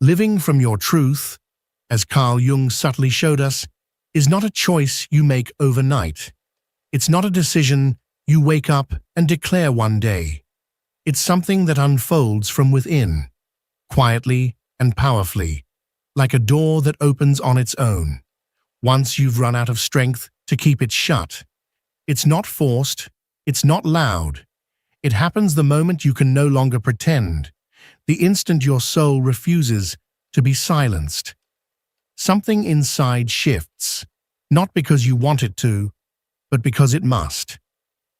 Living from your truth, as Carl Jung subtly showed us, is not a choice you make overnight. It's not a decision you wake up and declare one day. It's something that unfolds from within, quietly and powerfully, like a door that opens on its own, once you've run out of strength to keep it shut. It's not forced, it's not loud. It happens the moment you can no longer pretend, the instant your soul refuses to be silenced. Something inside shifts, not because you want it to, but because it must.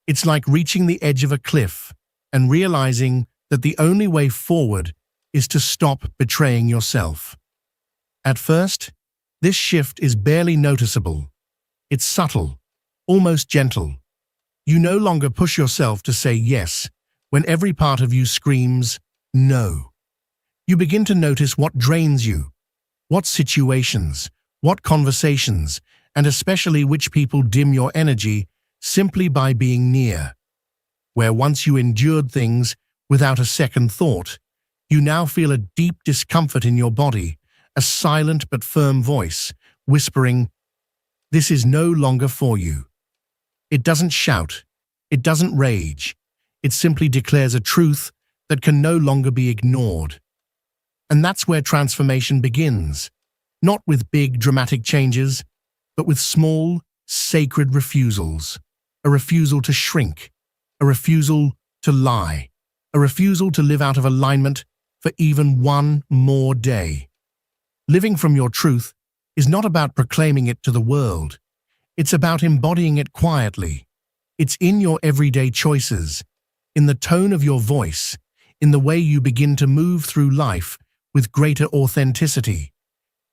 It's like reaching the edge of a cliff and realizing that the only way forward is to stop betraying yourself. At first, this shift is barely noticeable. It's subtle, almost gentle. You no longer push yourself to say yes when every part of you screams no. You begin to notice what drains you, what situations, what conversations, and especially which people dim your energy simply by being near. Where once you endured things without a second thought, you now feel a deep discomfort in your body, a silent but firm voice, whispering, "This is no longer for you." It doesn't shout, it doesn't rage, it simply declares a truth that can no longer be ignored. And that's where transformation begins, not with big dramatic changes, but with small, sacred refusals. A refusal to shrink, a refusal to lie, a refusal to live out of alignment for even one more day. Living from your truth is not about proclaiming it to the world. It's about embodying it quietly. It's in your everyday choices, in the tone of your voice, in the way you begin to move through life with greater authenticity.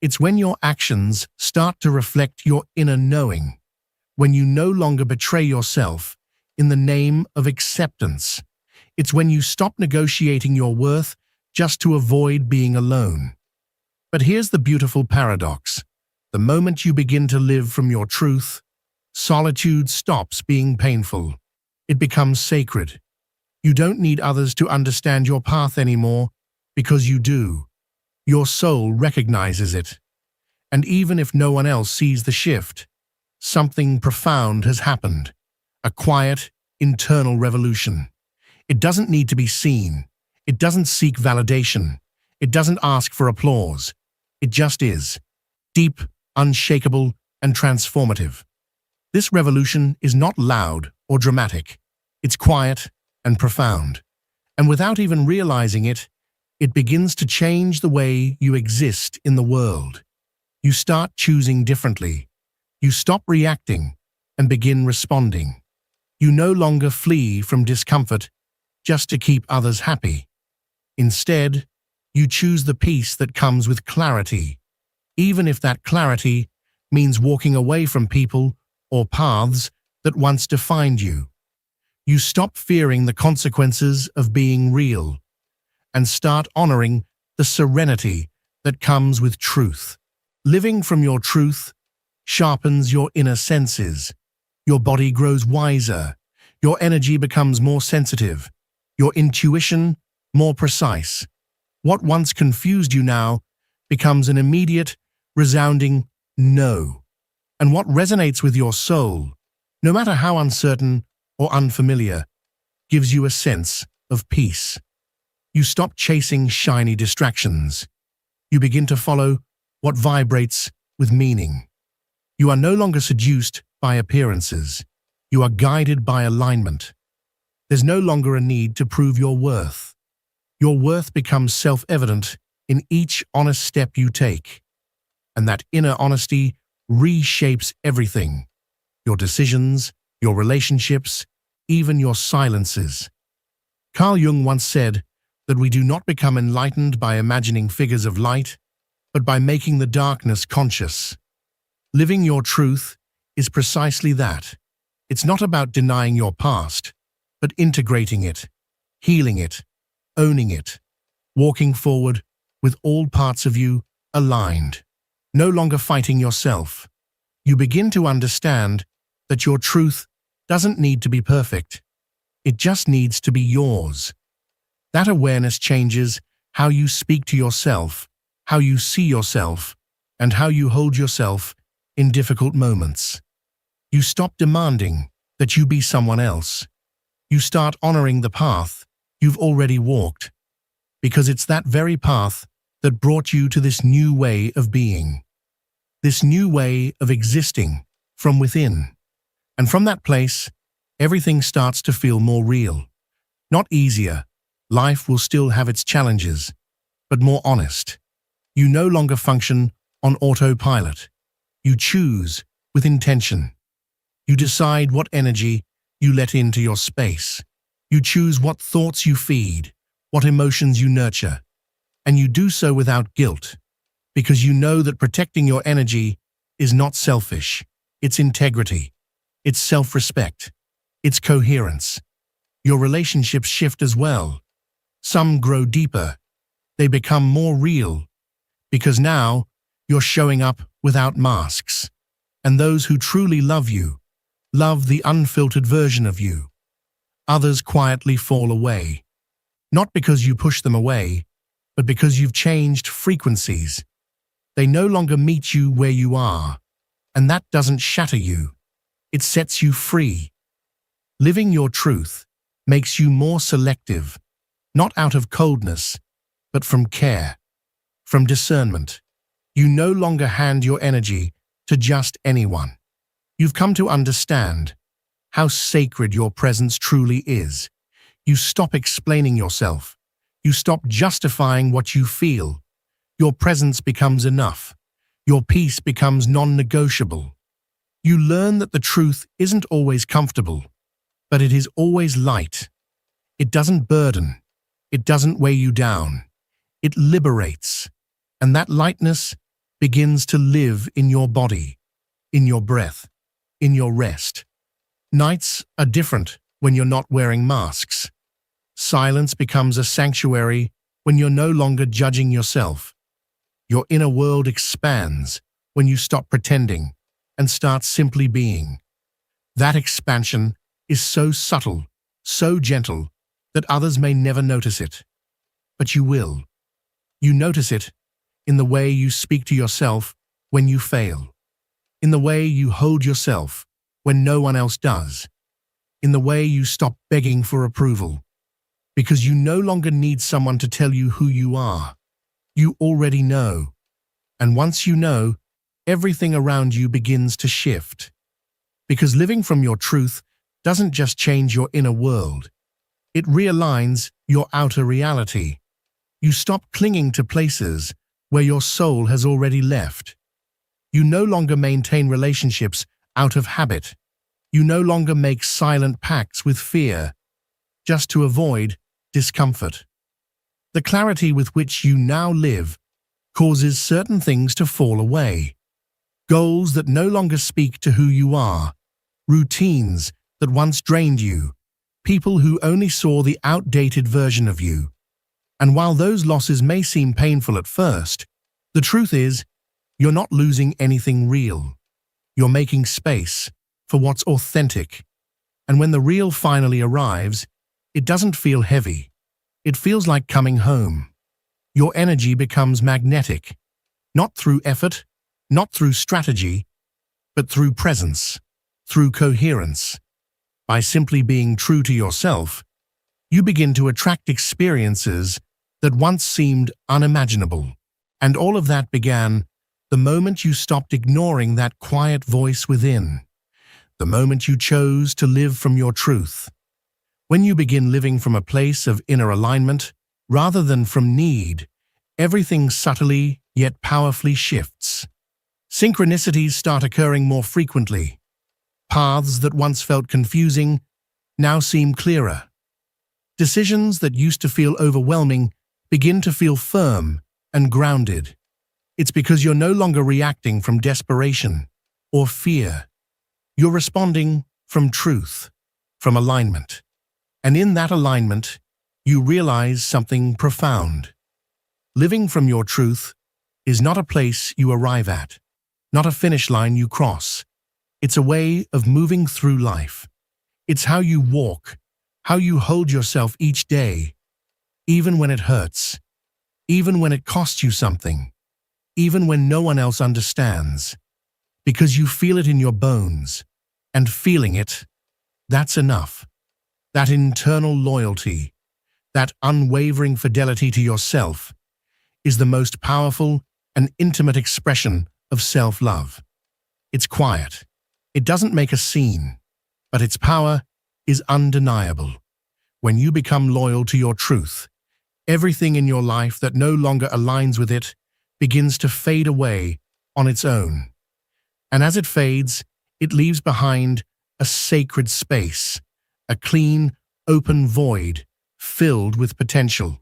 It's when your actions start to reflect your inner knowing, when you no longer betray yourself in the name of acceptance. It's when you stop negotiating your worth just to avoid being alone. But here's the beautiful paradox. The moment you begin to live from your truth, solitude stops being painful. It becomes sacred. You don't need others to understand your path anymore, because you do. Your soul recognizes it. And even if no one else sees the shift, something profound has happened. A quiet, internal revolution. It doesn't need to be seen. It doesn't seek validation. It doesn't ask for applause. It just is. Deep, unshakable, and transformative. This revolution is not loud or dramatic. It's quiet and profound. And without even realizing it, it begins to change the way you exist in the world. You start choosing differently. You stop reacting and begin responding. You no longer flee from discomfort just to keep others happy. Instead, you choose the peace that comes with clarity, even if that clarity means walking away from people or paths that once defined you. You stop fearing the consequences of being real and start honoring the serenity that comes with truth. Living from your truth sharpens your inner senses. Your body grows wiser. Your energy becomes more sensitive. Your intuition more precise. What once confused you now becomes an immediate, resounding no. And what resonates with your soul, no matter how uncertain or unfamiliar, gives you a sense of peace. You stop chasing shiny distractions. You begin to follow what vibrates with meaning. You are no longer seduced by appearances. You are guided by alignment. There's no longer a need to prove your worth. Your worth becomes self-evident in each honest step you take. And that inner honesty reshapes everything. Your decisions, your relationships, even your silences. Carl Jung once said that we do not become enlightened by imagining figures of light, but by making the darkness conscious. Living your truth is precisely that. It's not about denying your past, but integrating it, healing it, owning it, walking forward with all parts of you aligned, no longer fighting yourself. You begin to understand that your truth doesn't need to be perfect. It just needs to be yours. That awareness changes how you speak to yourself, how you see yourself, and how you hold yourself in difficult moments. You stop demanding that you be someone else. You start honoring the path you've already walked, because it's that very path that brought you to this new way of being, this new way of existing from within. And from that place, everything starts to feel more real. Not easier, life will still have its challenges, but more honest. You no longer function on autopilot. You choose with intention. You decide what energy you let into your space. You choose what thoughts you feed, what emotions you nurture. And you do so without guilt, because you know that protecting your energy is not selfish. It's integrity. It's self-respect. It's coherence. Your relationships shift as well. Some grow deeper. They become more real, because now you're showing up without masks. And those who truly love you love the unfiltered version of you. Others quietly fall away, not because you push them away, but because you've changed frequencies. They no longer meet you where you are, and that doesn't shatter you. It sets you free. Living your truth makes you more selective, not out of coldness, but from care, from discernment. You no longer hand your energy to just anyone. You've come to understand how sacred your presence truly is. You stop explaining yourself. You stop justifying what you feel. Your presence becomes enough. Your peace becomes non-negotiable. You learn that the truth isn't always comfortable, but it is always light. It doesn't burden. It doesn't weigh you down. It liberates. And that lightness begins to live in your body, in your breath, in your rest. Nights are different when you're not wearing masks. Silence becomes a sanctuary when you're no longer judging yourself. Your inner world expands when you stop pretending and start simply being. That expansion is so subtle, so gentle, that others may never notice it. But you will. You notice it in the way you speak to yourself when you fail, in the way you hold yourself when no one else does, in the way you stop begging for approval, because you no longer need someone to tell you who you are. You already know. And once you know, everything around you begins to shift. Because living from your truth doesn't just change your inner world. It realigns your outer reality. You stop clinging to places where your soul has already left. You no longer maintain relationships out of habit. You no longer make silent pacts with fear, just to avoid discomfort. The clarity with which you now live causes certain things to fall away. Goals that no longer speak to who you are, routines that once drained you, people who only saw the outdated version of you. And while those losses may seem painful at first, the truth is, you're not losing anything real. You're making space for what's authentic. And when the real finally arrives, it doesn't feel heavy. It feels like coming home. Your energy becomes magnetic, not through effort, not through strategy, but through presence, through coherence. By simply being true to yourself, you begin to attract experiences that once seemed unimaginable. And all of that began the moment you stopped ignoring that quiet voice within, the moment you chose to live from your truth. When you begin living from a place of inner alignment rather than from need, everything subtly yet powerfully shifts. Synchronicities start occurring more frequently. Paths that once felt confusing now seem clearer. Decisions that used to feel overwhelming begin to feel firm and grounded. It's because you're no longer reacting from desperation or fear. You're responding from truth, from alignment. And in that alignment, you realize something profound. Living from your truth is not a place you arrive at, not a finish line you cross. It's a way of moving through life. It's how you walk, how you hold yourself each day, even when it hurts, even when it costs you something. even when no one else understands, because you feel it in your bones, and feeling it, that's enough. That internal loyalty, that unwavering fidelity to yourself, is the most powerful and intimate expression of self-love. It's quiet. It doesn't make a scene, but its power is undeniable. When you become loyal to your truth, everything in your life that no longer aligns with it begins to fade away on its own. And as it fades, it leaves behind a sacred space, a clean, open void filled with potential.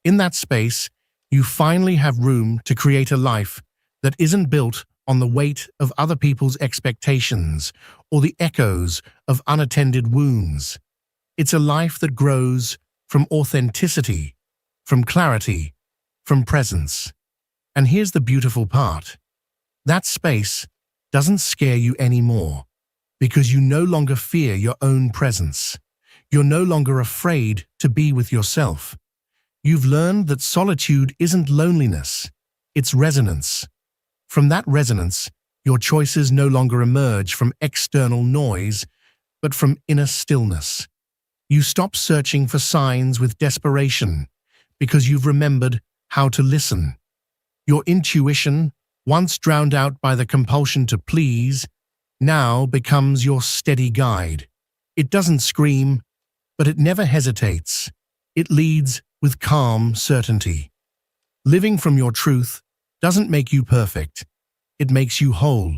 In that space, you finally have room to create a life that isn't built on the weight of other people's expectations or the echoes of unattended wounds. It's a life that grows from authenticity, from clarity, from presence. And here's the beautiful part. That space doesn't scare you anymore because you no longer fear your own presence. You're no longer afraid to be with yourself. You've learned that solitude isn't loneliness, it's resonance. From that resonance, your choices no longer emerge from external noise, but from inner stillness. You stop searching for signs with desperation because you've remembered how to listen. Your intuition, once drowned out by the compulsion to please, now becomes your steady guide. It doesn't scream, but it never hesitates. It leads with calm certainty. Living from your truth doesn't make you perfect. It makes you whole.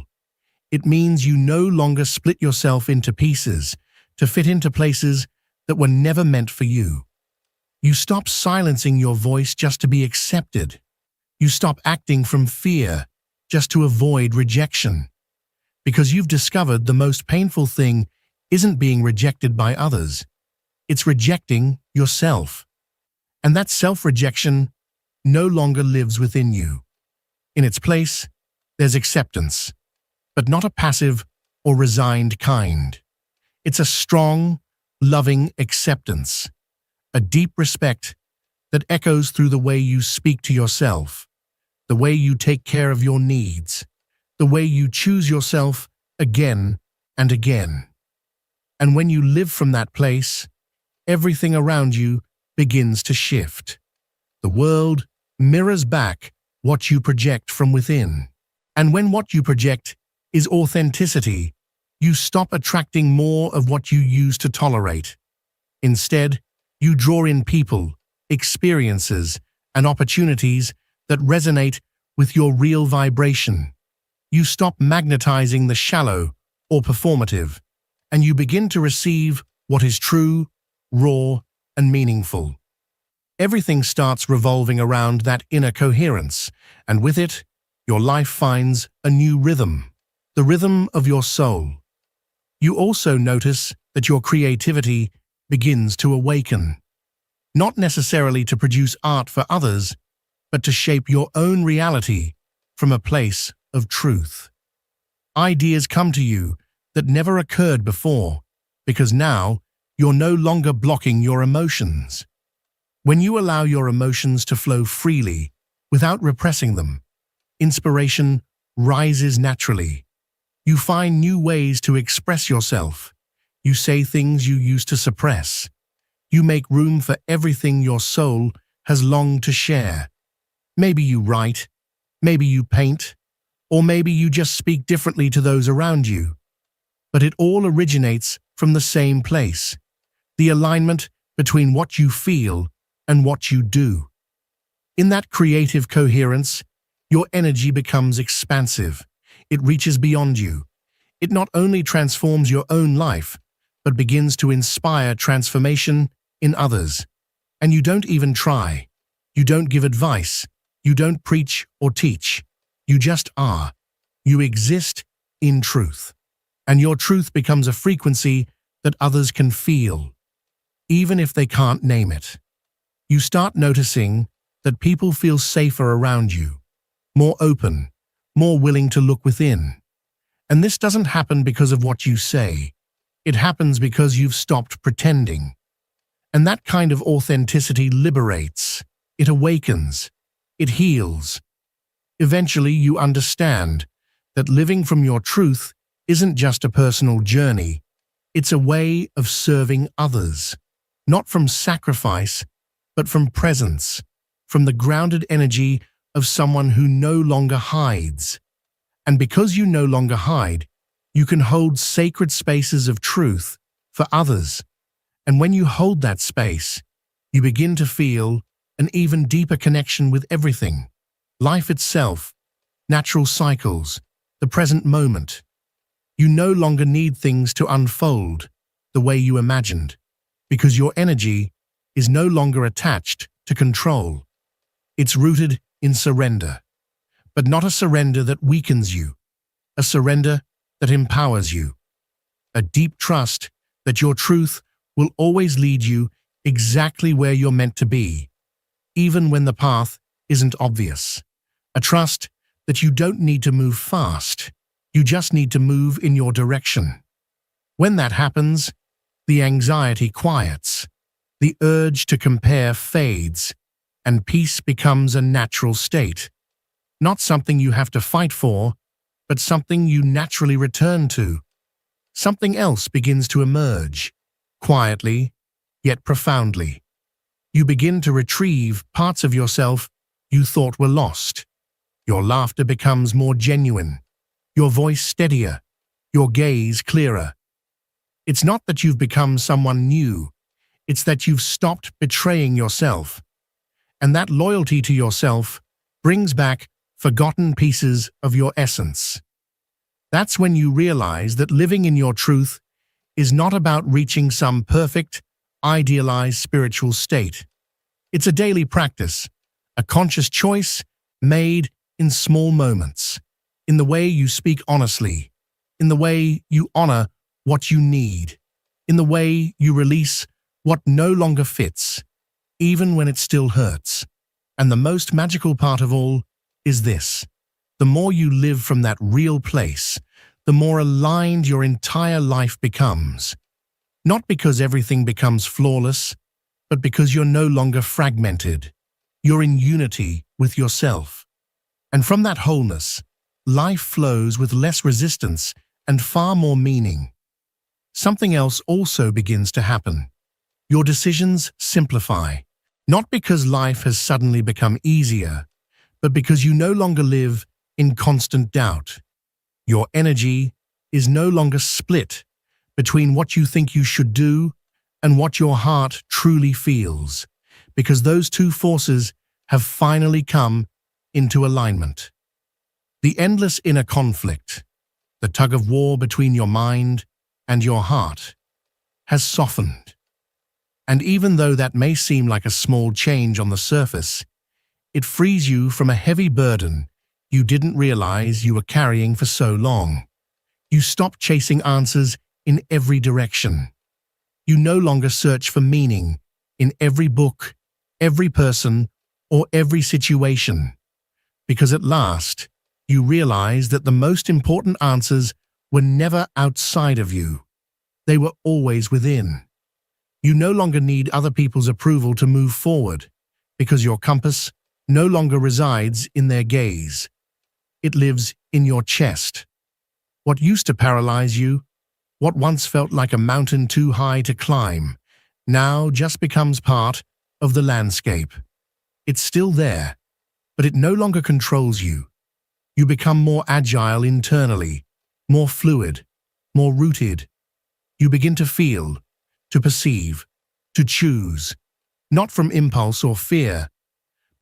It means you no longer split yourself into pieces to fit into places that were never meant for you. You stop silencing your voice just to be accepted. You stop acting from fear just to avoid rejection. Because you've discovered the most painful thing isn't being rejected by others. It's rejecting yourself. And that self-rejection no longer lives within you. In its place, there's acceptance, but not a passive or resigned kind. It's a strong, loving acceptance, a deep respect that echoes through the way you speak to yourself, the way you take care of your needs, the way you choose yourself again and again. And when you live from that place, everything around you begins to shift. The world mirrors back what you project from within. And when what you project is authenticity, you stop attracting more of what you used to tolerate. Instead, you draw in people, experiences, and opportunities that resonate with your real vibration. You stop magnetizing the shallow or performative, and you begin to receive what is true, raw, and meaningful. Everything starts revolving around that inner coherence, and with it, your life finds a new rhythm, the rhythm of your soul. You also notice that your creativity begins to awaken, not necessarily to produce art for others, but to shape your own reality from a place of truth. Ideas come to you that never occurred before, because now you're no longer blocking your emotions. When you allow your emotions to flow freely, without repressing them, inspiration rises naturally. You find new ways to express yourself. You say things you used to suppress. You make room for everything your soul has longed to share. Maybe you write, maybe you paint, or maybe you just speak differently to those around you. But it all originates from the same place, the alignment between what you feel and what you do. In that creative coherence, your energy becomes expansive. It reaches beyond you. It not only transforms your own life, but begins to inspire transformation in others. And you don't even try. You don't give advice. You don't preach or teach. You just are. You exist in truth. And your truth becomes a frequency that others can feel, even if they can't name it. You start noticing that people feel safer around you, more open, more willing to look within. And this doesn't happen because of what you say. It happens because you've stopped pretending. And that kind of authenticity liberates. It awakens. It heals. Eventually, you understand that living from your truth isn't just a personal journey, it's a way of serving others, not from sacrifice, but from presence, from the grounded energy of someone who no longer hides. And because you no longer hide, you can hold sacred spaces of truth for others. And when you hold that space, you begin to feel an even deeper connection with everything. Life itself, natural cycles, the present moment. You no longer need things to unfold the way you imagined, because your energy is no longer attached to control. It's rooted in surrender, but not a surrender that weakens you, a surrender that empowers you, a deep trust that your truth will always lead you exactly where you're meant to be, even when the path isn't obvious, a trust that you don't need to move fast, you just need to move in your direction. When that happens, the anxiety quiets, the urge to compare fades, and peace becomes a natural state. Not something you have to fight for, but something you naturally return to. Something else begins to emerge, quietly, yet profoundly. You begin to retrieve parts of yourself you thought were lost. Your laughter becomes more genuine, your voice steadier, your gaze clearer. It's not that you've become someone new, it's that you've stopped betraying yourself. And that loyalty to yourself brings back forgotten pieces of your essence. That's when you realize that living in your truth is not about reaching some perfect, idealized spiritual state. It's a daily practice, a conscious choice made in small moments, in the way you speak honestly, in the way you honor what you need, in the way you release what no longer fits, even when it still hurts. And the most magical part of all is this: the more you live from that real place, the more aligned your entire life becomes. Not because everything becomes flawless, but because you're no longer fragmented. You're in unity with yourself. And from that wholeness, life flows with less resistance and far more meaning. Something else also begins to happen. Your decisions simplify, not because life has suddenly become easier, but because you no longer live in constant doubt. Your energy is no longer split between what you think you should do and what your heart truly feels, because those two forces have finally come into alignment. The endless inner conflict, the tug-of-war between your mind and your heart, has softened. And even though that may seem like a small change on the surface, it frees you from a heavy burden you didn't realize you were carrying for so long. You stop chasing answers in every direction. You no longer search for meaning in every book, every person, or every situation, because at last you realize that the most important answers were never outside of you. They were always within. You no longer need other people's approval to move forward, because your compass no longer resides in their gaze. It lives in your chest. What used to paralyze you, what once felt like a mountain too high to climb, now just becomes part of the landscape. It's still there, but it no longer controls you. You become more agile internally, more fluid, more rooted. You begin to feel, to perceive, to choose, not from impulse or fear,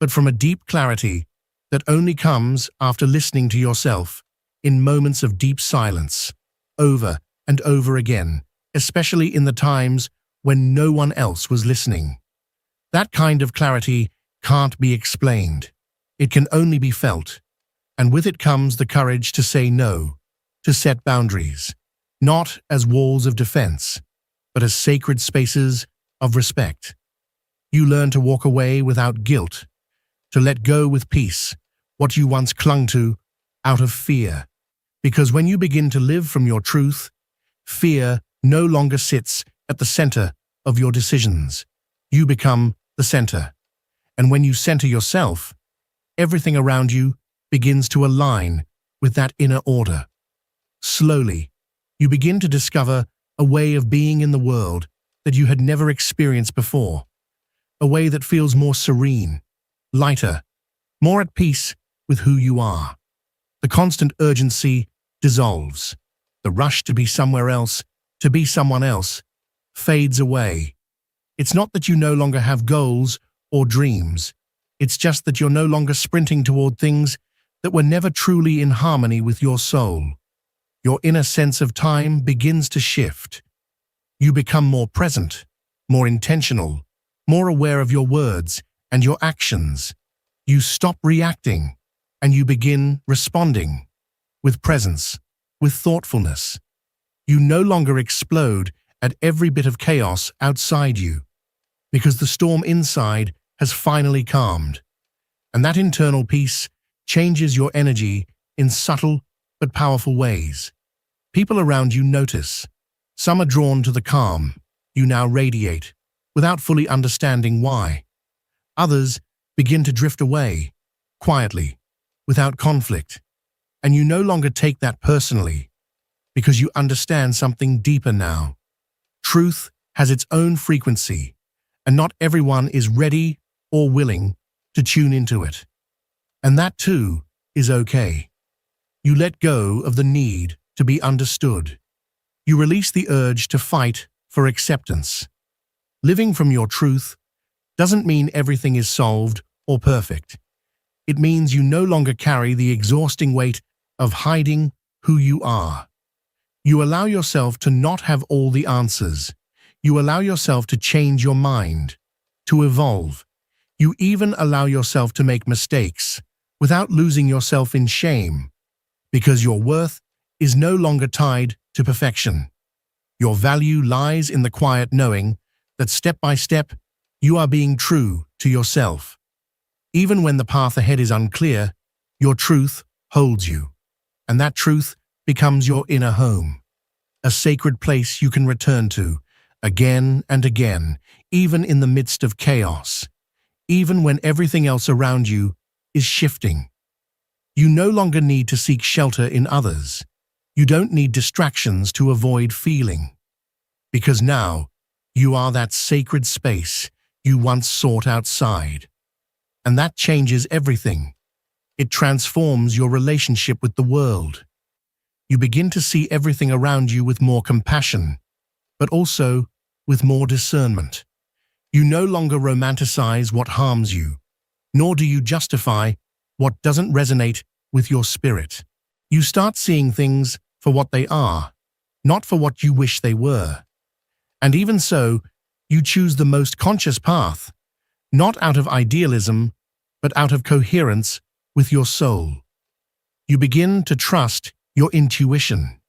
but from a deep clarity that only comes after listening to yourself in moments of deep silence, over and over again, especially in the times when no one else was listening. That kind of clarity can't be explained. It can only be felt, and with it comes the courage to say no, to set boundaries, not as walls of defense, but as sacred spaces of respect. You learn to walk away without guilt, to let go with peace what you once clung to out of fear. Because when you begin to live from your truth, fear no longer sits at the center of your decisions. You become the center. And when you center yourself, everything around you begins to align with that inner order. Slowly, you begin to discover a way of being in the world that you had never experienced before, a way that feels more serene, lighter, more at peace with who you are. The constant urgency dissolves. The rush to be somewhere else, to be someone else, fades away. It's not that you no longer have goals or dreams. It's just that you're no longer sprinting toward things that were never truly in harmony with your soul. Your inner sense of time begins to shift. You become more present, more intentional, more aware of your words and your actions. You stop reacting and you begin responding with presence, with thoughtfulness. You no longer explode at every bit of chaos outside you, because the storm inside has finally calmed. And that internal peace changes your energy in subtle but powerful ways. People around you notice. Some are drawn to the calm you now radiate, without fully understanding why. Others begin to drift away, quietly, without conflict. And you no longer take that personally, because you understand something deeper now. Truth has its own frequency, and not everyone is ready or willing to tune into it. And that too is okay. You let go of the need to be understood. You release the urge to fight for acceptance. Living from your truth doesn't mean everything is solved or perfect. It means you no longer carry the exhausting weight of hiding who you are. You allow yourself to not have all the answers. You allow yourself to change your mind, to evolve. You even allow yourself to make mistakes without losing yourself in shame, because your worth is no longer tied to perfection. Your value lies in the quiet knowing that step by step you are being true to yourself. Even when the path ahead is unclear, your truth holds you, and that truth becomes your inner home, a sacred place you can return to again and again, even in the midst of chaos, even when everything else around you is shifting. You no longer need to seek shelter in others. You don't need distractions to avoid feeling, because now you are that sacred space you once sought outside. And that changes everything. It transforms your relationship with the world. You begin to see everything around you with more compassion, but also with more discernment. You no longer romanticize what harms you, nor do you justify what doesn't resonate with your spirit. You start seeing things for what they are, not for what you wish they were. And even so, you choose the most conscious path, not out of idealism, but out of coherence with your soul. You begin to trust your intuition.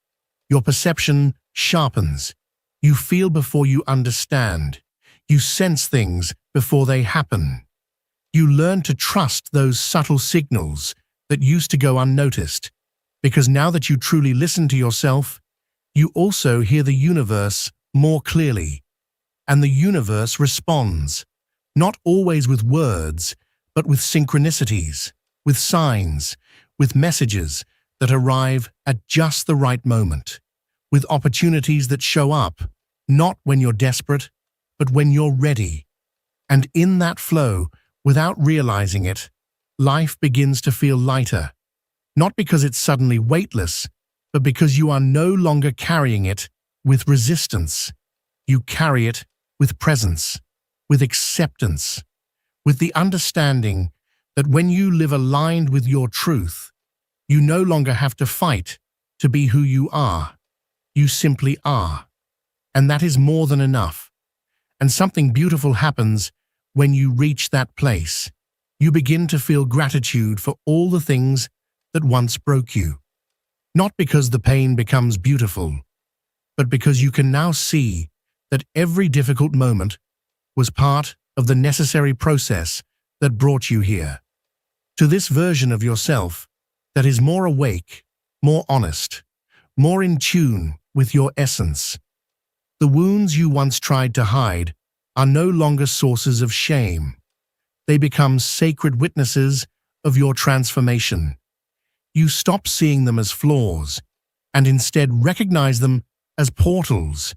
Your perception sharpens. You feel before you understand. You sense things before they happen. You learn to trust those subtle signals that used to go unnoticed, because now that you truly listen to yourself, you also hear the universe more clearly. And the universe responds, not always with words, but with synchronicities, with signs, with messages that arrive at just the right moment, with opportunities that show up, not when you're desperate, but when you're ready. And in that flow, without realizing it, life begins to feel lighter, not because it's suddenly weightless, but because you are no longer carrying it with resistance. You carry it with presence, with acceptance, with the understanding that when you live aligned with your truth, you no longer have to fight to be who you are. You simply are. And that is more than enough. And something beautiful happens when you reach that place. You begin to feel gratitude for all the things that once broke you. Not because the pain becomes beautiful, but because you can now see that every difficult moment was part of the necessary process that brought you here. To this version of yourself that is more awake, more honest, more in tune with your essence. The wounds you once tried to hide are no longer sources of shame. They become sacred witnesses of your transformation. You stop seeing them as flaws and instead recognize them as portals,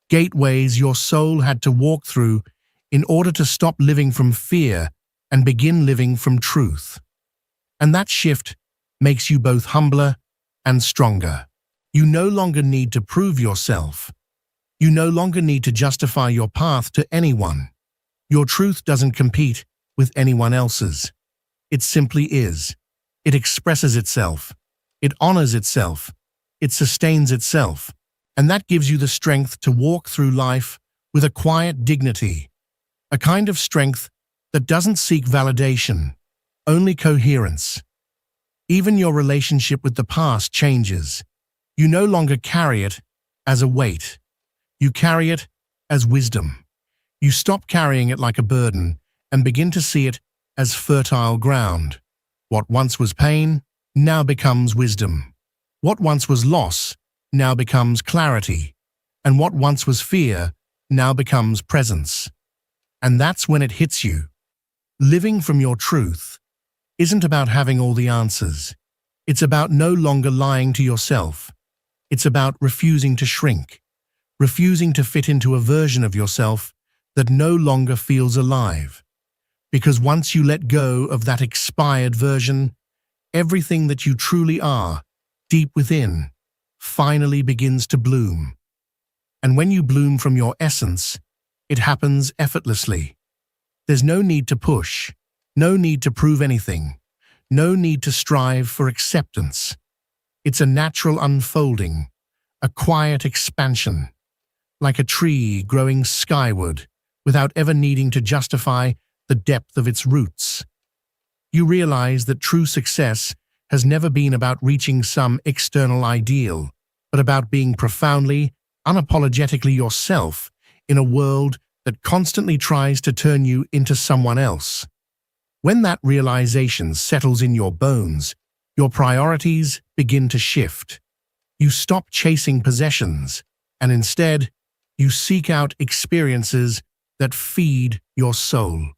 gateways your soul had to walk through in order to stop living from fear and begin living from truth. And that shift makes you both humbler and stronger. You no longer need to prove yourself. You no longer need to justify your path to anyone. Your truth doesn't compete with anyone else's. It simply is. It expresses itself. It honors itself. It sustains itself. And that gives you the strength to walk through life with a quiet dignity, a kind of strength that doesn't seek validation, only coherence. Even your relationship with the past changes. You no longer carry it as a weight. You carry it as wisdom. You stop carrying it like a burden and begin to see it as fertile ground. What once was pain now becomes wisdom. What once was loss now becomes clarity. And what once was fear now becomes presence. And that's when it hits you. Living from your truth isn't about having all the answers. It's about no longer lying to yourself. It's about refusing to shrink, refusing to fit into a version of yourself that no longer feels alive. Because once you let go of that expired version, everything that you truly are, deep within, finally begins to bloom. And when you bloom from your essence, it happens effortlessly. There's no need to push, no need to prove anything, no need to strive for acceptance. It's a natural unfolding, a quiet expansion, like a tree growing skyward without ever needing to justify the depth of its roots. You realize that true success has never been about reaching some external ideal, but about being profoundly, unapologetically yourself in a world that constantly tries to turn you into someone else. When that realization settles in your bones, your priorities begin to shift. You stop chasing possessions, and instead, you seek out experiences that feed your soul.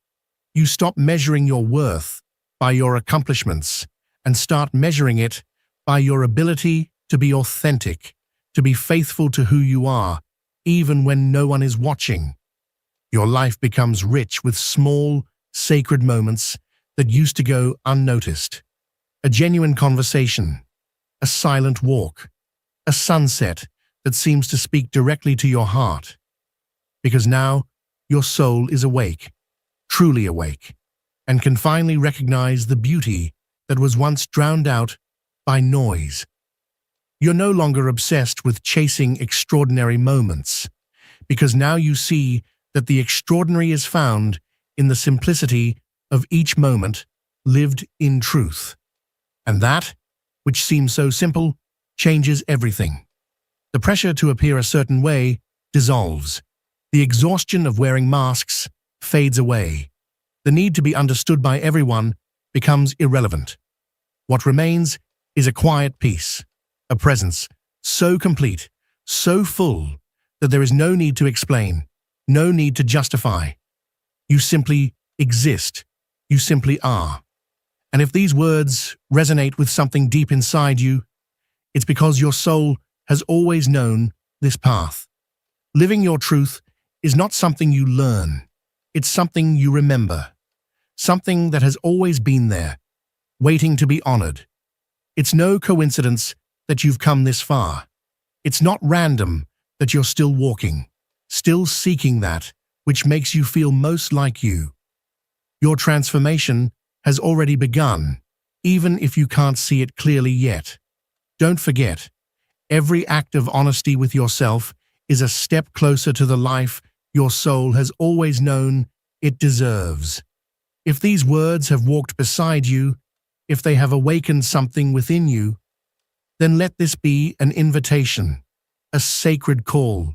You stop measuring your worth by your accomplishments and start measuring it by your ability to be authentic, to be faithful to who you are, even when no one is watching. Your life becomes rich with small, sacred moments that used to go unnoticed. A genuine conversation, a silent walk, a sunset that seems to speak directly to your heart. Because now, your soul is awake, truly awake, and can finally recognize the beauty that was once drowned out by noise. You're no longer obsessed with chasing extraordinary moments, because now you see that the extraordinary is found in the simplicity of each moment lived in truth. And that, which seems so simple, changes everything. The pressure to appear a certain way dissolves. The exhaustion of wearing masks fades away. The need to be understood by everyone becomes irrelevant. What remains is a quiet peace, a presence so complete, so full, that there is no need to explain, no need to justify. You simply exist. You simply are. And if these words resonate with something deep inside you, it's because your soul has always known this path. Living your truth is not something you learn. It's something you remember. Something that has always been there, waiting to be honored. It's no coincidence that you've come this far. It's not random that you're still walking, still seeking that which makes you feel most like you. Your transformation has already begun, even if you can't see it clearly yet. Don't forget, every act of honesty with yourself is a step closer to the life your soul has always known it deserves. If these words have walked beside you, if they have awakened something within you, then let this be an invitation, a sacred call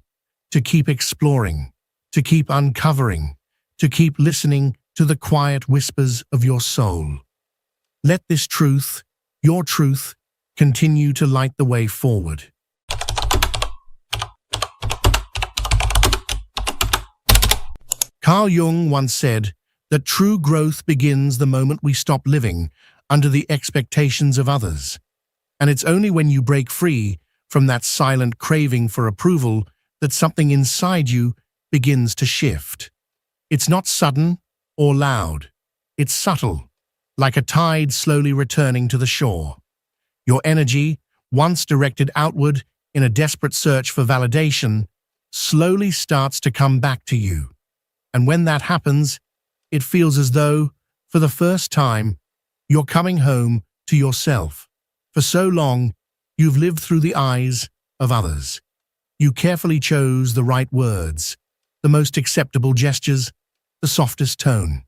to keep exploring, to keep uncovering, to keep listening to the quiet whispers of your soul. Let this truth, your truth, continue to light the way forward. Carl Jung once said that true growth begins the moment we stop living under the expectations of others. And it's only when you break free from that silent craving for approval that something inside you begins to shift. It's not sudden or loud. It's subtle, like a tide slowly returning to the shore. Your energy, once directed outward in a desperate search for validation, slowly starts to come back to you. And when that happens, it feels as though, for the first time, you're coming home to yourself. For so long, you've lived through the eyes of others. You carefully chose the right words, the most acceptable gestures, the softest tone.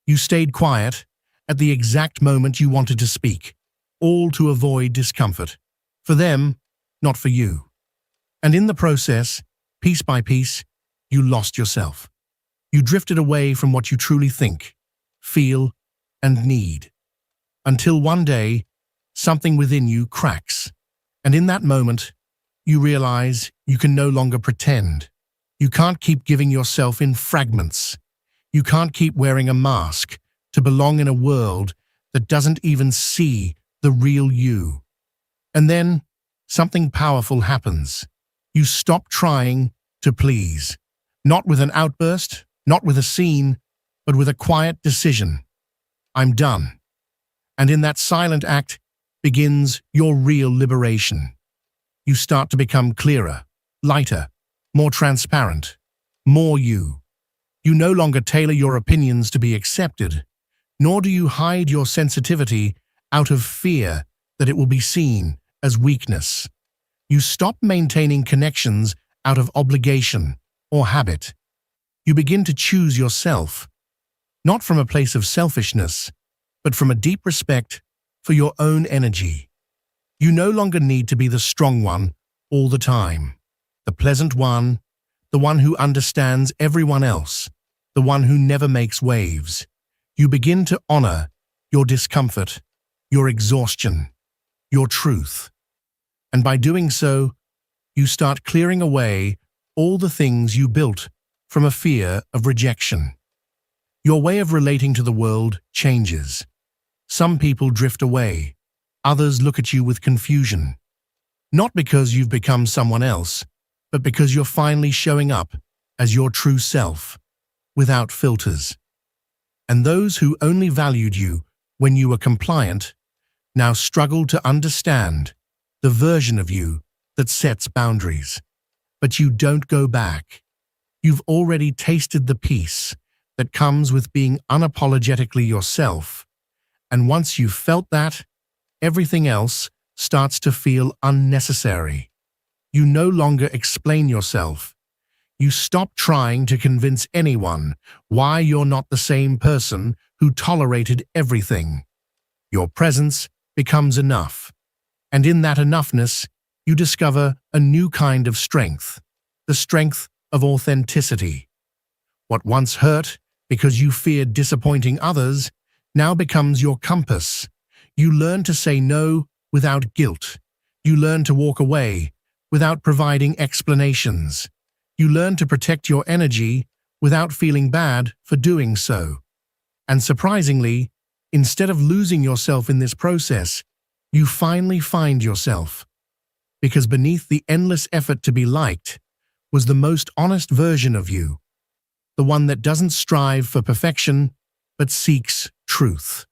You stayed quiet at the exact moment you wanted to speak, all to avoid discomfort. For them, not for you. And in the process, piece by piece, you lost yourself. You drifted away from what you truly think, feel, and need. Until one day, something within you cracks. And in that moment, you realize you can no longer pretend. You can't keep giving yourself in fragments. You can't keep wearing a mask to belong in a world that doesn't even see the real you. And then, something powerful happens. You stop trying to please. Not with an outburst, not with a scene, but with a quiet decision. I'm done. And in that silent act begins your real liberation. You start to become clearer, lighter, more transparent, more you. You no longer tailor your opinions to be accepted, nor do you hide your sensitivity out of fear that it will be seen as weakness. You stop maintaining connections out of obligation or habit. You begin to choose yourself, not from a place of selfishness, but from a deep respect for your own energy. You no longer need to be the strong one all the time, the pleasant one, the one who understands everyone else, the one who never makes waves. You begin to honor your discomfort, your exhaustion, your truth. And by doing so, you start clearing away all the things you built from a fear of rejection. Your way of relating to the world changes. Some people drift away. Others look at you with confusion. Not because you've become someone else, but because you're finally showing up as your true self, without filters. And those who only valued you when you were compliant now struggle to understand the version of you that sets boundaries. But you don't go back. You've already tasted the peace that comes with being unapologetically yourself. And once you've felt that, everything else starts to feel unnecessary. You no longer explain yourself. You stop trying to convince anyone why you're not the same person who tolerated everything. Your presence becomes enough. And in that enoughness, you discover a new kind of strength, the strength of authenticity. What once hurt because you feared disappointing others now becomes your compass. You learn to say no without guilt. You learn to walk away without providing explanations. You learn to protect your energy without feeling bad for doing so. And surprisingly, instead of losing yourself in this process, you finally find yourself. Because beneath the endless effort to be liked was the most honest version of you, the one that doesn't strive for perfection, but seeks truth.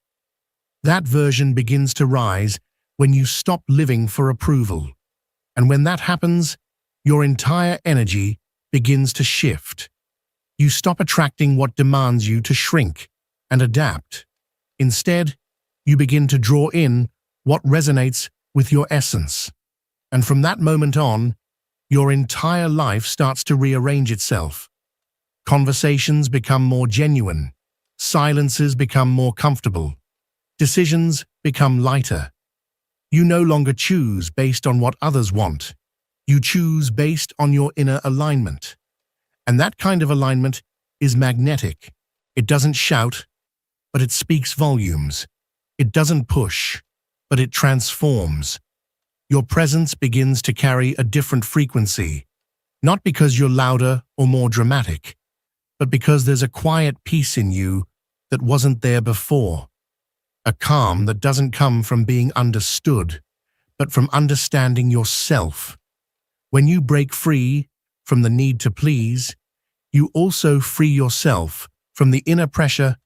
That version begins to rise when you stop living for approval. And when that happens, your entire energy begins to shift. You stop attracting what demands you to shrink and adapt. Instead, you begin to draw in what resonates with your essence. And from that moment on, your entire life starts to rearrange itself. Conversations become more genuine. Silences become more comfortable. Decisions become lighter. You no longer choose based on what others want. You choose based on your inner alignment. And that kind of alignment is magnetic. It doesn't shout, but it speaks volumes. It doesn't push, but it transforms. Your presence begins to carry a different frequency, not because you're louder or more dramatic, but because there's a quiet peace in you that wasn't there before. A calm that doesn't come from being understood, but from understanding yourself. When you break free from the need to please, you also free yourself from the inner pressure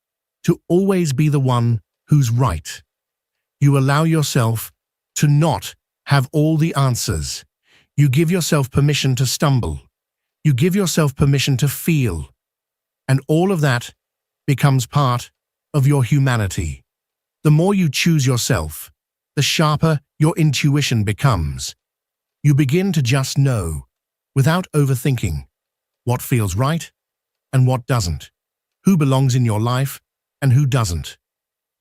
to always be the one who's right. You allow yourself to not have all the answers. You give yourself permission to stumble. You give yourself permission to feel. And all of that becomes part of your humanity. The more you choose yourself, the sharper your intuition becomes. You begin to just know, without overthinking, what feels right and what doesn't, who belongs in your life and who doesn't,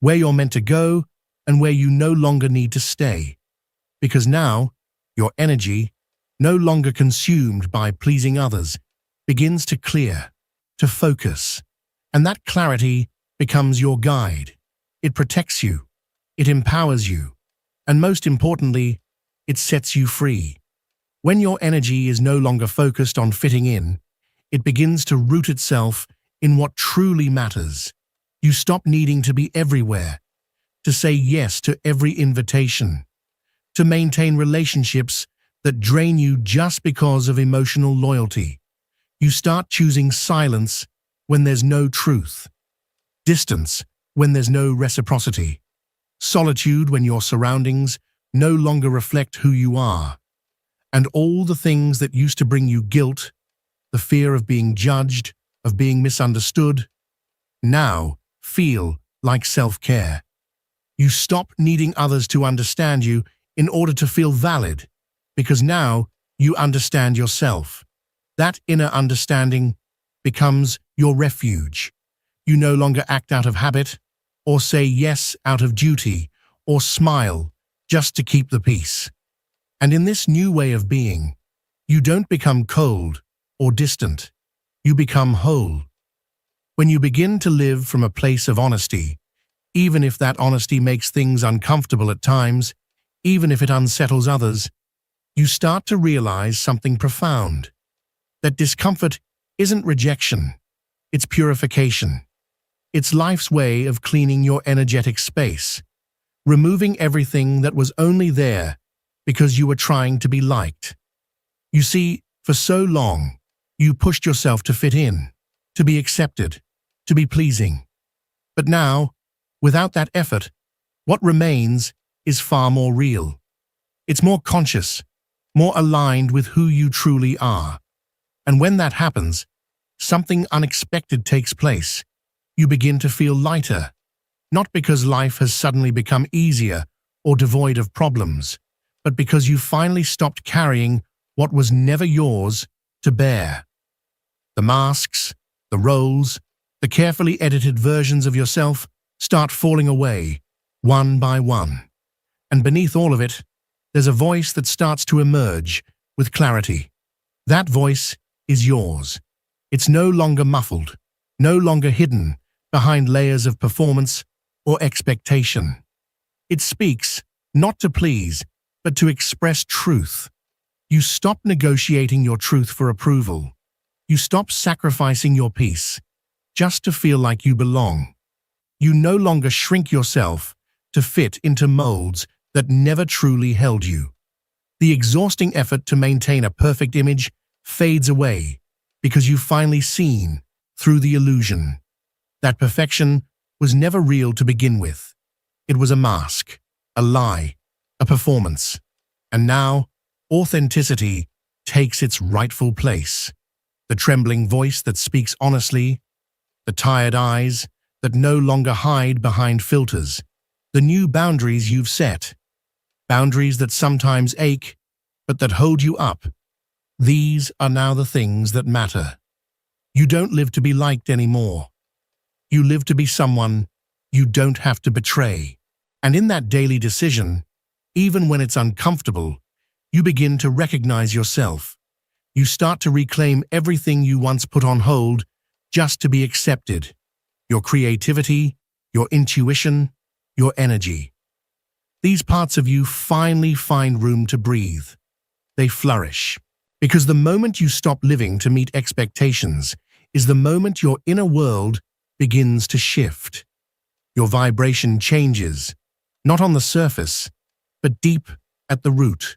where you're meant to go and where you no longer need to stay. Because now, your energy, no longer consumed by pleasing others, begins to clear, to focus, and that clarity becomes your guide. It protects you, it empowers you, and most importantly, it sets you free. When your energy is no longer focused on fitting in, it begins to root itself in what truly matters. You stop needing to be everywhere, to say yes to every invitation, to maintain relationships that drain you just because of emotional loyalty. You start choosing silence when there's no truth, distance when there's no reciprocity, solitude when your surroundings no longer reflect who you are, and all the things that used to bring you guilt, the fear of being judged, of being misunderstood, now feel like self-care. You stop needing others to understand you in order to feel valid, because now you understand yourself. That inner understanding becomes your refuge. You no longer act out of habit, or say yes out of duty, or smile just to keep the peace. And in this new way of being, you don't become cold or distant. You become whole. When you begin to live from a place of honesty, even if that honesty makes things uncomfortable at times, even if it unsettles others, you start to realize something profound. That discomfort isn't rejection, it's purification. It's life's way of cleaning your energetic space, removing everything that was only there because you were trying to be liked. You see, for so long, you pushed yourself to fit in, to be accepted, to be pleasing. But now, without that effort, what remains is far more real. It's more conscious, more aligned with who you truly are. And when that happens, something unexpected takes place. You begin to feel lighter, not because life has suddenly become easier or devoid of problems, but because you finally stopped carrying what was never yours to bear. The masks, the roles, the carefully edited versions of yourself start falling away, one by one. And beneath all of it, there's a voice that starts to emerge with clarity. That voice is yours. It's no longer muffled, no longer hidden behind layers of performance or expectation. It speaks, not to please, but to express truth. You stop negotiating your truth for approval. You stop sacrificing your peace just to feel like you belong. You no longer shrink yourself to fit into molds that never truly held you. The exhausting effort to maintain a perfect image fades away because you've finally seen through the illusion. That perfection was never real to begin with. It was a mask, a lie, a performance. And now, authenticity takes its rightful place. The trembling voice that speaks honestly, the tired eyes that no longer hide behind filters, the new boundaries you've set, boundaries that sometimes ache, but that hold you up. These are now the things that matter. You don't live to be liked anymore. You live to be someone you don't have to betray. And in that daily decision, even when it's uncomfortable, you begin to recognize yourself. You start to reclaim everything you once put on hold just to be accepted. Your creativity, your intuition, your energy. These parts of you finally find room to breathe. They flourish. Because the moment you stop living to meet expectations is the moment your inner world begins to shift. Your vibration changes, not on the surface, but deep at the root.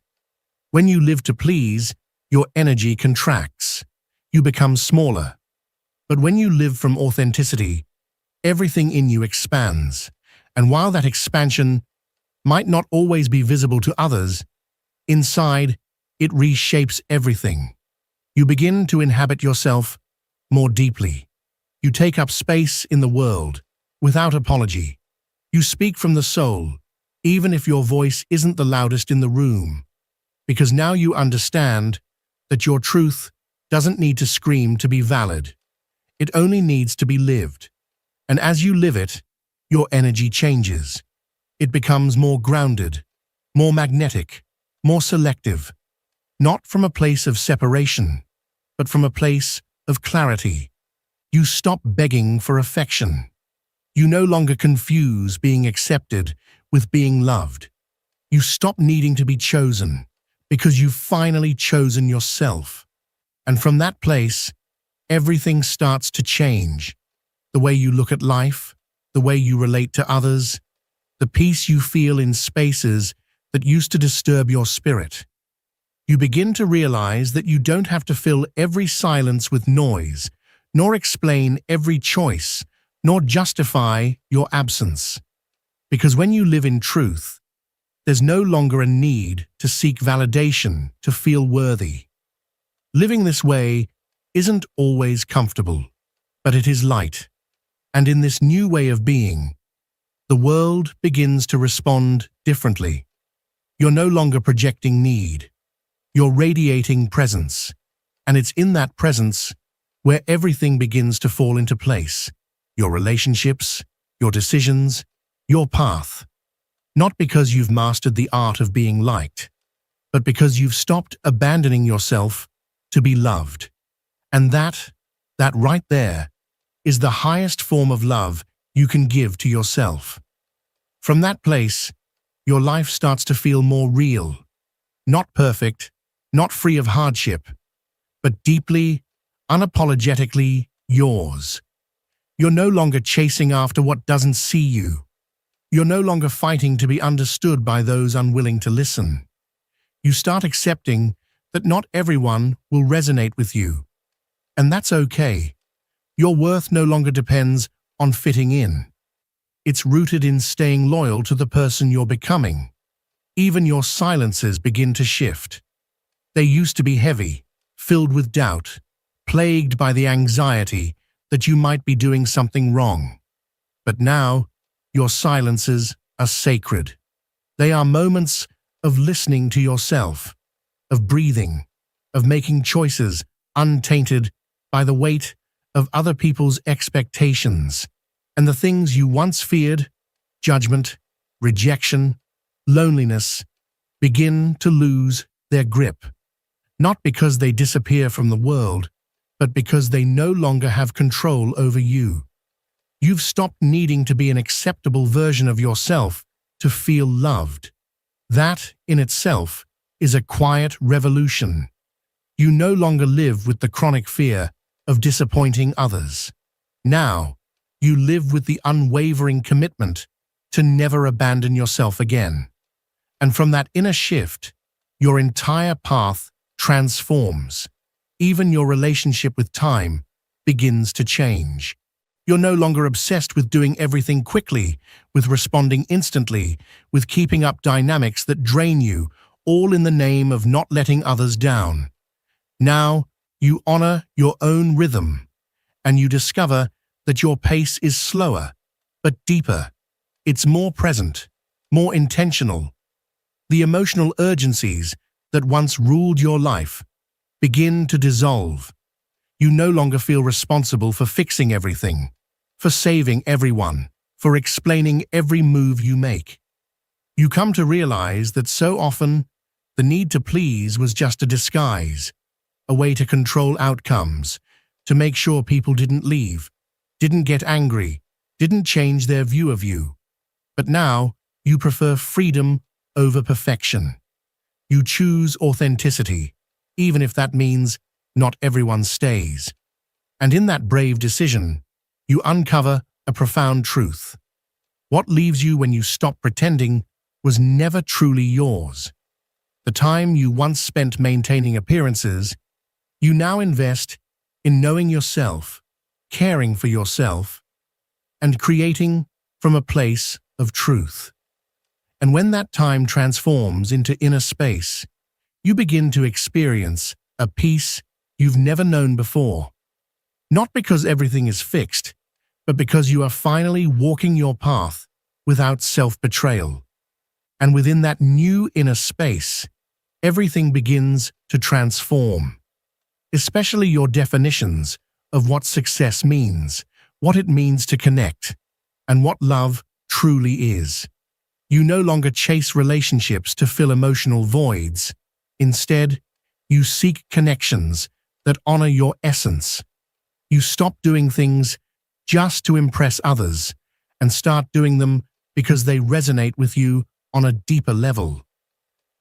When you live to please, your energy contracts. You become smaller. But when you live from authenticity, everything in you expands. And while that expansion might not always be visible to others, inside, it reshapes everything. You begin to inhabit yourself more deeply. You take up space in the world without apology. You speak from the soul, even if your voice isn't the loudest in the room, because now you understand that your truth doesn't need to scream to be valid. It only needs to be lived. And as you live it, your energy changes. It becomes more grounded, more magnetic, more selective, not from a place of separation, but from a place of clarity. You stop begging for affection. You no longer confuse being accepted with being loved. You stop needing to be chosen because you've finally chosen yourself. And from that place, everything starts to change. The way you look at life, the way you relate to others, the peace you feel in spaces that used to disturb your spirit. You begin to realize that you don't have to fill every silence with noise, nor explain every choice, nor justify your absence. Because when you live in truth, there's no longer a need to seek validation to feel worthy. Living this way isn't always comfortable, but it is light. And in this new way of being, the world begins to respond differently. You're no longer projecting need. You're radiating presence. And it's in that presence where everything begins to fall into place. Your relationships, your decisions, your path. Not because you've mastered the art of being liked, but because you've stopped abandoning yourself to be loved. And that right there, is the highest form of love you can give to yourself. From that place, your life starts to feel more real, not perfect, not free of hardship, but deeply, unapologetically yours. You're no longer chasing after what doesn't see you. You're no longer fighting to be understood by those unwilling to listen. You start accepting that not everyone will resonate with you. And that's okay. Your worth no longer depends on fitting in. It's rooted in staying loyal to the person you're becoming. Even your silences begin to shift. They used to be heavy, filled with doubt, plagued by the anxiety that you might be doing something wrong. But now, your silences are sacred. They are moments of listening to yourself, of breathing, of making choices untainted by the weight of other people's expectations, and the things you once feared, judgment, rejection, loneliness, begin to lose their grip. Not because they disappear from the world, but because they no longer have control over you. You've stopped needing to be an acceptable version of yourself to feel loved. That, in itself, is a quiet revolution. You no longer live with the chronic fear of disappointing others. Now, you live with the unwavering commitment to never abandon yourself again. And from that inner shift, your entire path transforms. Even your relationship with time begins to change. You're no longer obsessed with doing everything quickly, with responding instantly, with keeping up dynamics that drain you, all in the name of not letting others down. Now, you honor your own rhythm, and you discover that your pace is slower, but deeper. It's more present, more intentional. The emotional urgencies that once ruled your life begin to dissolve. You no longer feel responsible for fixing everything, for saving everyone, for explaining every move you make. You come to realize that so often, the need to please was just a disguise, a way to control outcomes, to make sure people didn't leave, didn't get angry, didn't change their view of you. But now, you prefer freedom over perfection. You choose authenticity, even if that means not everyone stays. And in that brave decision, you uncover a profound truth. What leaves you when you stop pretending was never truly yours. The time you once spent maintaining appearances, you now invest in knowing yourself, caring for yourself, and creating from a place of truth. And when that time transforms into inner space, you begin to experience a peace you've never known before. Not because everything is fixed, but because you are finally walking your path without self-betrayal. And within that new inner space, everything begins to transform, especially your definitions of what success means, what it means to connect, and what love truly is. You no longer chase relationships to fill emotional voids. Instead, you seek connections that honor your essence. You stop doing things just to impress others and start doing them because they resonate with you on a deeper level.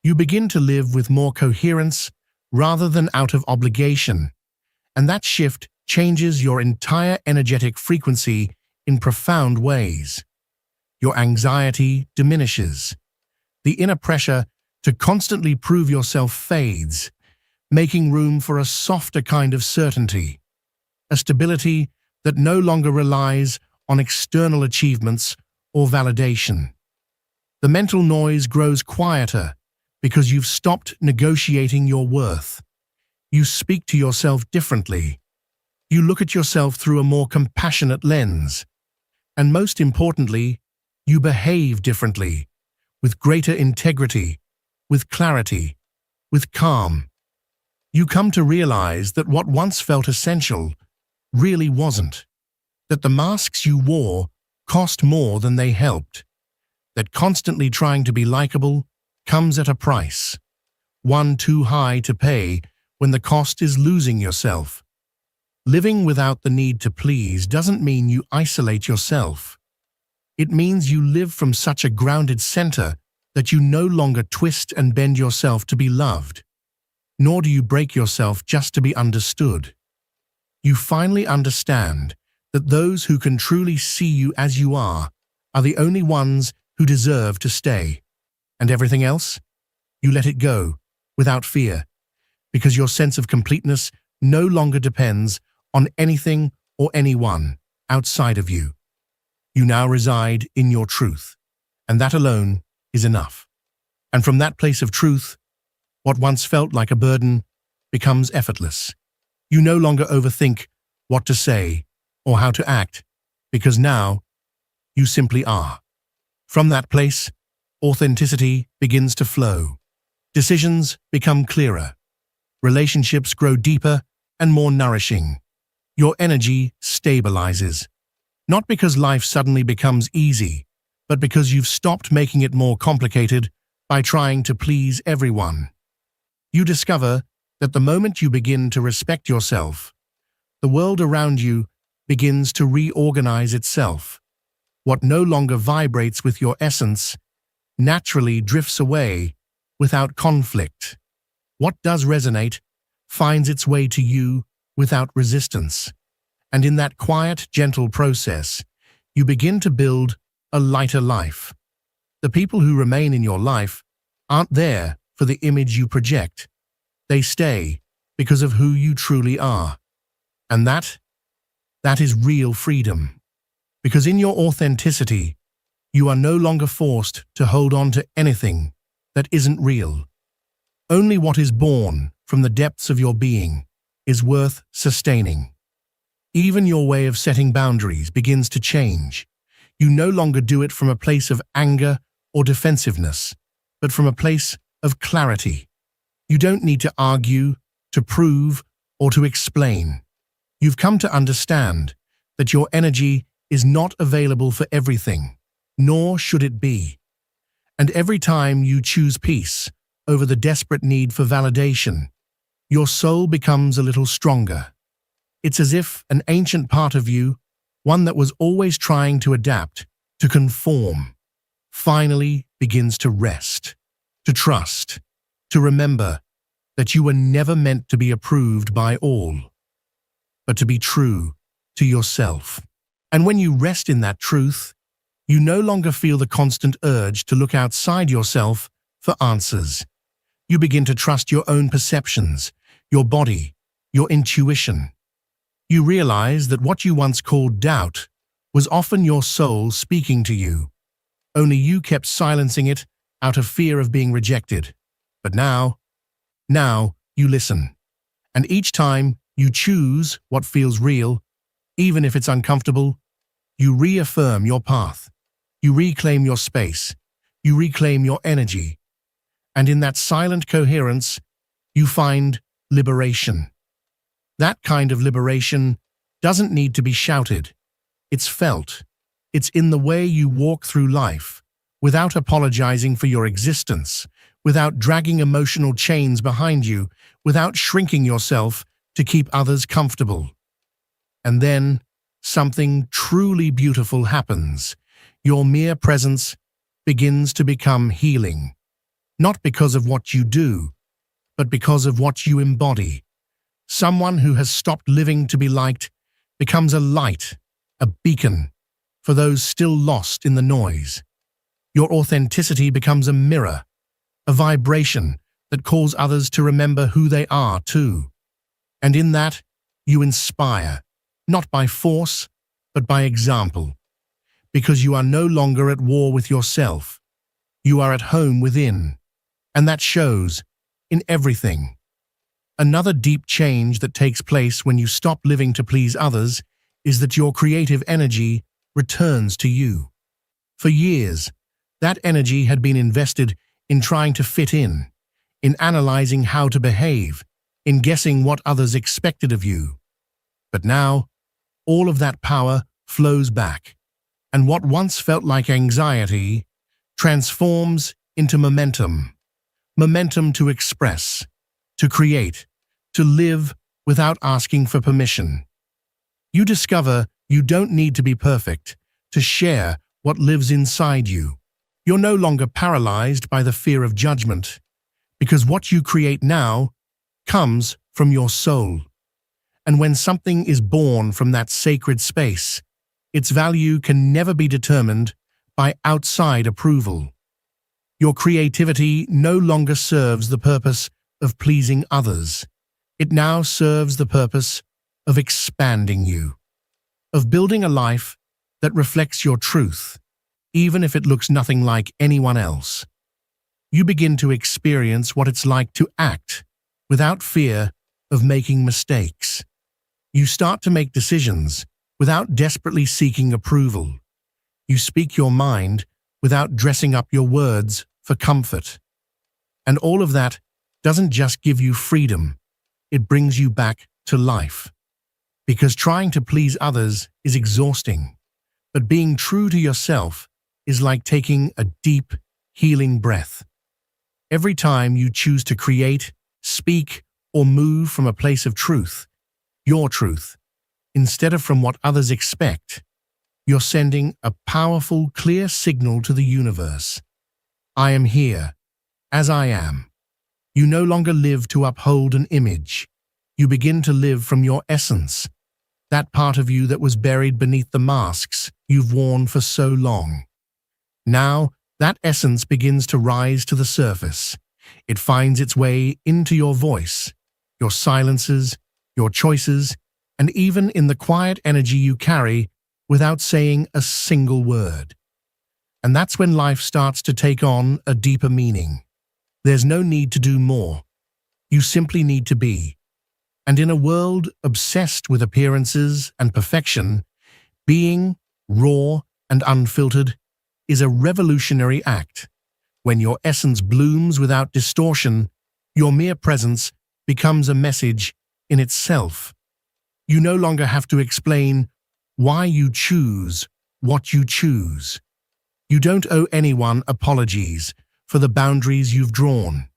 You begin to live with more coherence rather than out of obligation, and that shift changes your entire energetic frequency in profound ways. Your anxiety diminishes. The inner pressure to constantly prove yourself fades, making room for a softer kind of certainty, a stability that no longer relies on external achievements or validation. The mental noise grows quieter because you've stopped negotiating your worth. You speak to yourself differently. You look at yourself through a more compassionate lens. And most importantly, you behave differently, with greater integrity, with clarity, with calm. You come to realize that what once felt essential really wasn't, that the masks you wore cost more than they helped, that constantly trying to be likable comes at a price, one too high to pay when the cost is losing yourself. Living without the need to please doesn't mean you isolate yourself. It means you live from such a grounded center that you no longer twist and bend yourself to be loved, nor do you break yourself just to be understood. You finally understand that those who can truly see you as you are the only ones who deserve to stay. And everything else? You let it go, without fear, because your sense of completeness no longer depends on anything or anyone outside of you. You now reside in your truth, and that alone is enough. And from that place of truth, what once felt like a burden becomes effortless. You no longer overthink what to say or how to act, because now you simply are. From that place, authenticity begins to flow. Decisions become clearer. Relationships grow deeper and more nourishing. Your energy stabilizes. Not because life suddenly becomes easy, but because you've stopped making it more complicated by trying to please everyone. You discover that the moment you begin to respect yourself, the world around you begins to reorganize itself. What no longer vibrates with your essence naturally drifts away without conflict. What does resonate finds its way to you without resistance. And in that quiet, gentle process, you begin to build a lighter life. The people who remain in your life aren't there for the image you project. They stay because of who you truly are. And that is real freedom. Because in your authenticity, you are no longer forced to hold on to anything that isn't real. Only what is born from the depths of your being is worth sustaining. Even your way of setting boundaries begins to change. You no longer do it from a place of anger or defensiveness, but from a place of clarity. You don't need to argue, to prove, or to explain. You've come to understand that your energy is not available for everything, nor should it be. And every time you choose peace over the desperate need for validation, your soul becomes a little stronger. It's as if an ancient part of you, one that was always trying to adapt, to conform, finally begins to rest, to trust, to remember that you were never meant to be approved by all, but to be true to yourself. And when you rest in that truth, you no longer feel the constant urge to look outside yourself for answers. You begin to trust your own perceptions, your body, your intuition. You realize that what you once called doubt was often your soul speaking to you. Only you kept silencing it out of fear of being rejected. But now you listen. And each time you choose what feels real, even if it's uncomfortable, you reaffirm your path. You reclaim your space. You reclaim your energy. And in that silent coherence, you find liberation. That kind of liberation doesn't need to be shouted. It's felt. It's in the way you walk through life, without apologizing for your existence, without dragging emotional chains behind you, without shrinking yourself to keep others comfortable. And then, something truly beautiful happens. Your mere presence begins to become healing. Not because of what you do, but because of what you embody. Someone who has stopped living to be liked becomes a light, a beacon, for those still lost in the noise. Your authenticity becomes a mirror, a vibration that calls others to remember who they are too. And in that, you inspire, not by force, but by example. Because you are no longer at war with yourself. You are at home within. And that shows in everything. Another deep change that takes place when you stop living to please others is that your creative energy returns to you. For years, that energy had been invested in trying to fit in analyzing how to behave, in guessing what others expected of you. But now, all of that power flows back, and what once felt like anxiety transforms into momentum. Momentum to express, to create, to live without asking for permission. You discover you don't need to be perfect to share what lives inside you. You're no longer paralyzed by the fear of judgment, because what you create now comes from your soul. And when something is born from that sacred space, its value can never be determined by outside approval. Your creativity no longer serves the purpose of pleasing others. It now serves the purpose of expanding you, of building a life that reflects your truth, even if it looks nothing like anyone else. You begin to experience what it's like to act without fear of making mistakes. You start to make decisions without desperately seeking approval. You speak your mind without dressing up your words for comfort. And all of that doesn't just give you freedom, it brings you back to life. Because trying to please others is exhausting, but being true to yourself is like taking a deep, healing breath. Every time you choose to create, speak, or move from a place of truth, your truth, instead of from what others expect, you're sending a powerful, clear signal to the universe. I am here, as I am. You no longer live to uphold an image. You begin to live from your essence, that part of you that was buried beneath the masks you've worn for so long. Now, that essence begins to rise to the surface. It finds its way into your voice, your silences, your choices, and even in the quiet energy you carry without saying a single word. And that's when life starts to take on a deeper meaning. There's no need to do more. You simply need to be. And in a world obsessed with appearances and perfection, being raw and unfiltered is a revolutionary act. When your essence blooms without distortion, your mere presence becomes a message in itself. You no longer have to explain why you choose what you choose. You don't owe anyone apologies for the boundaries you've drawn.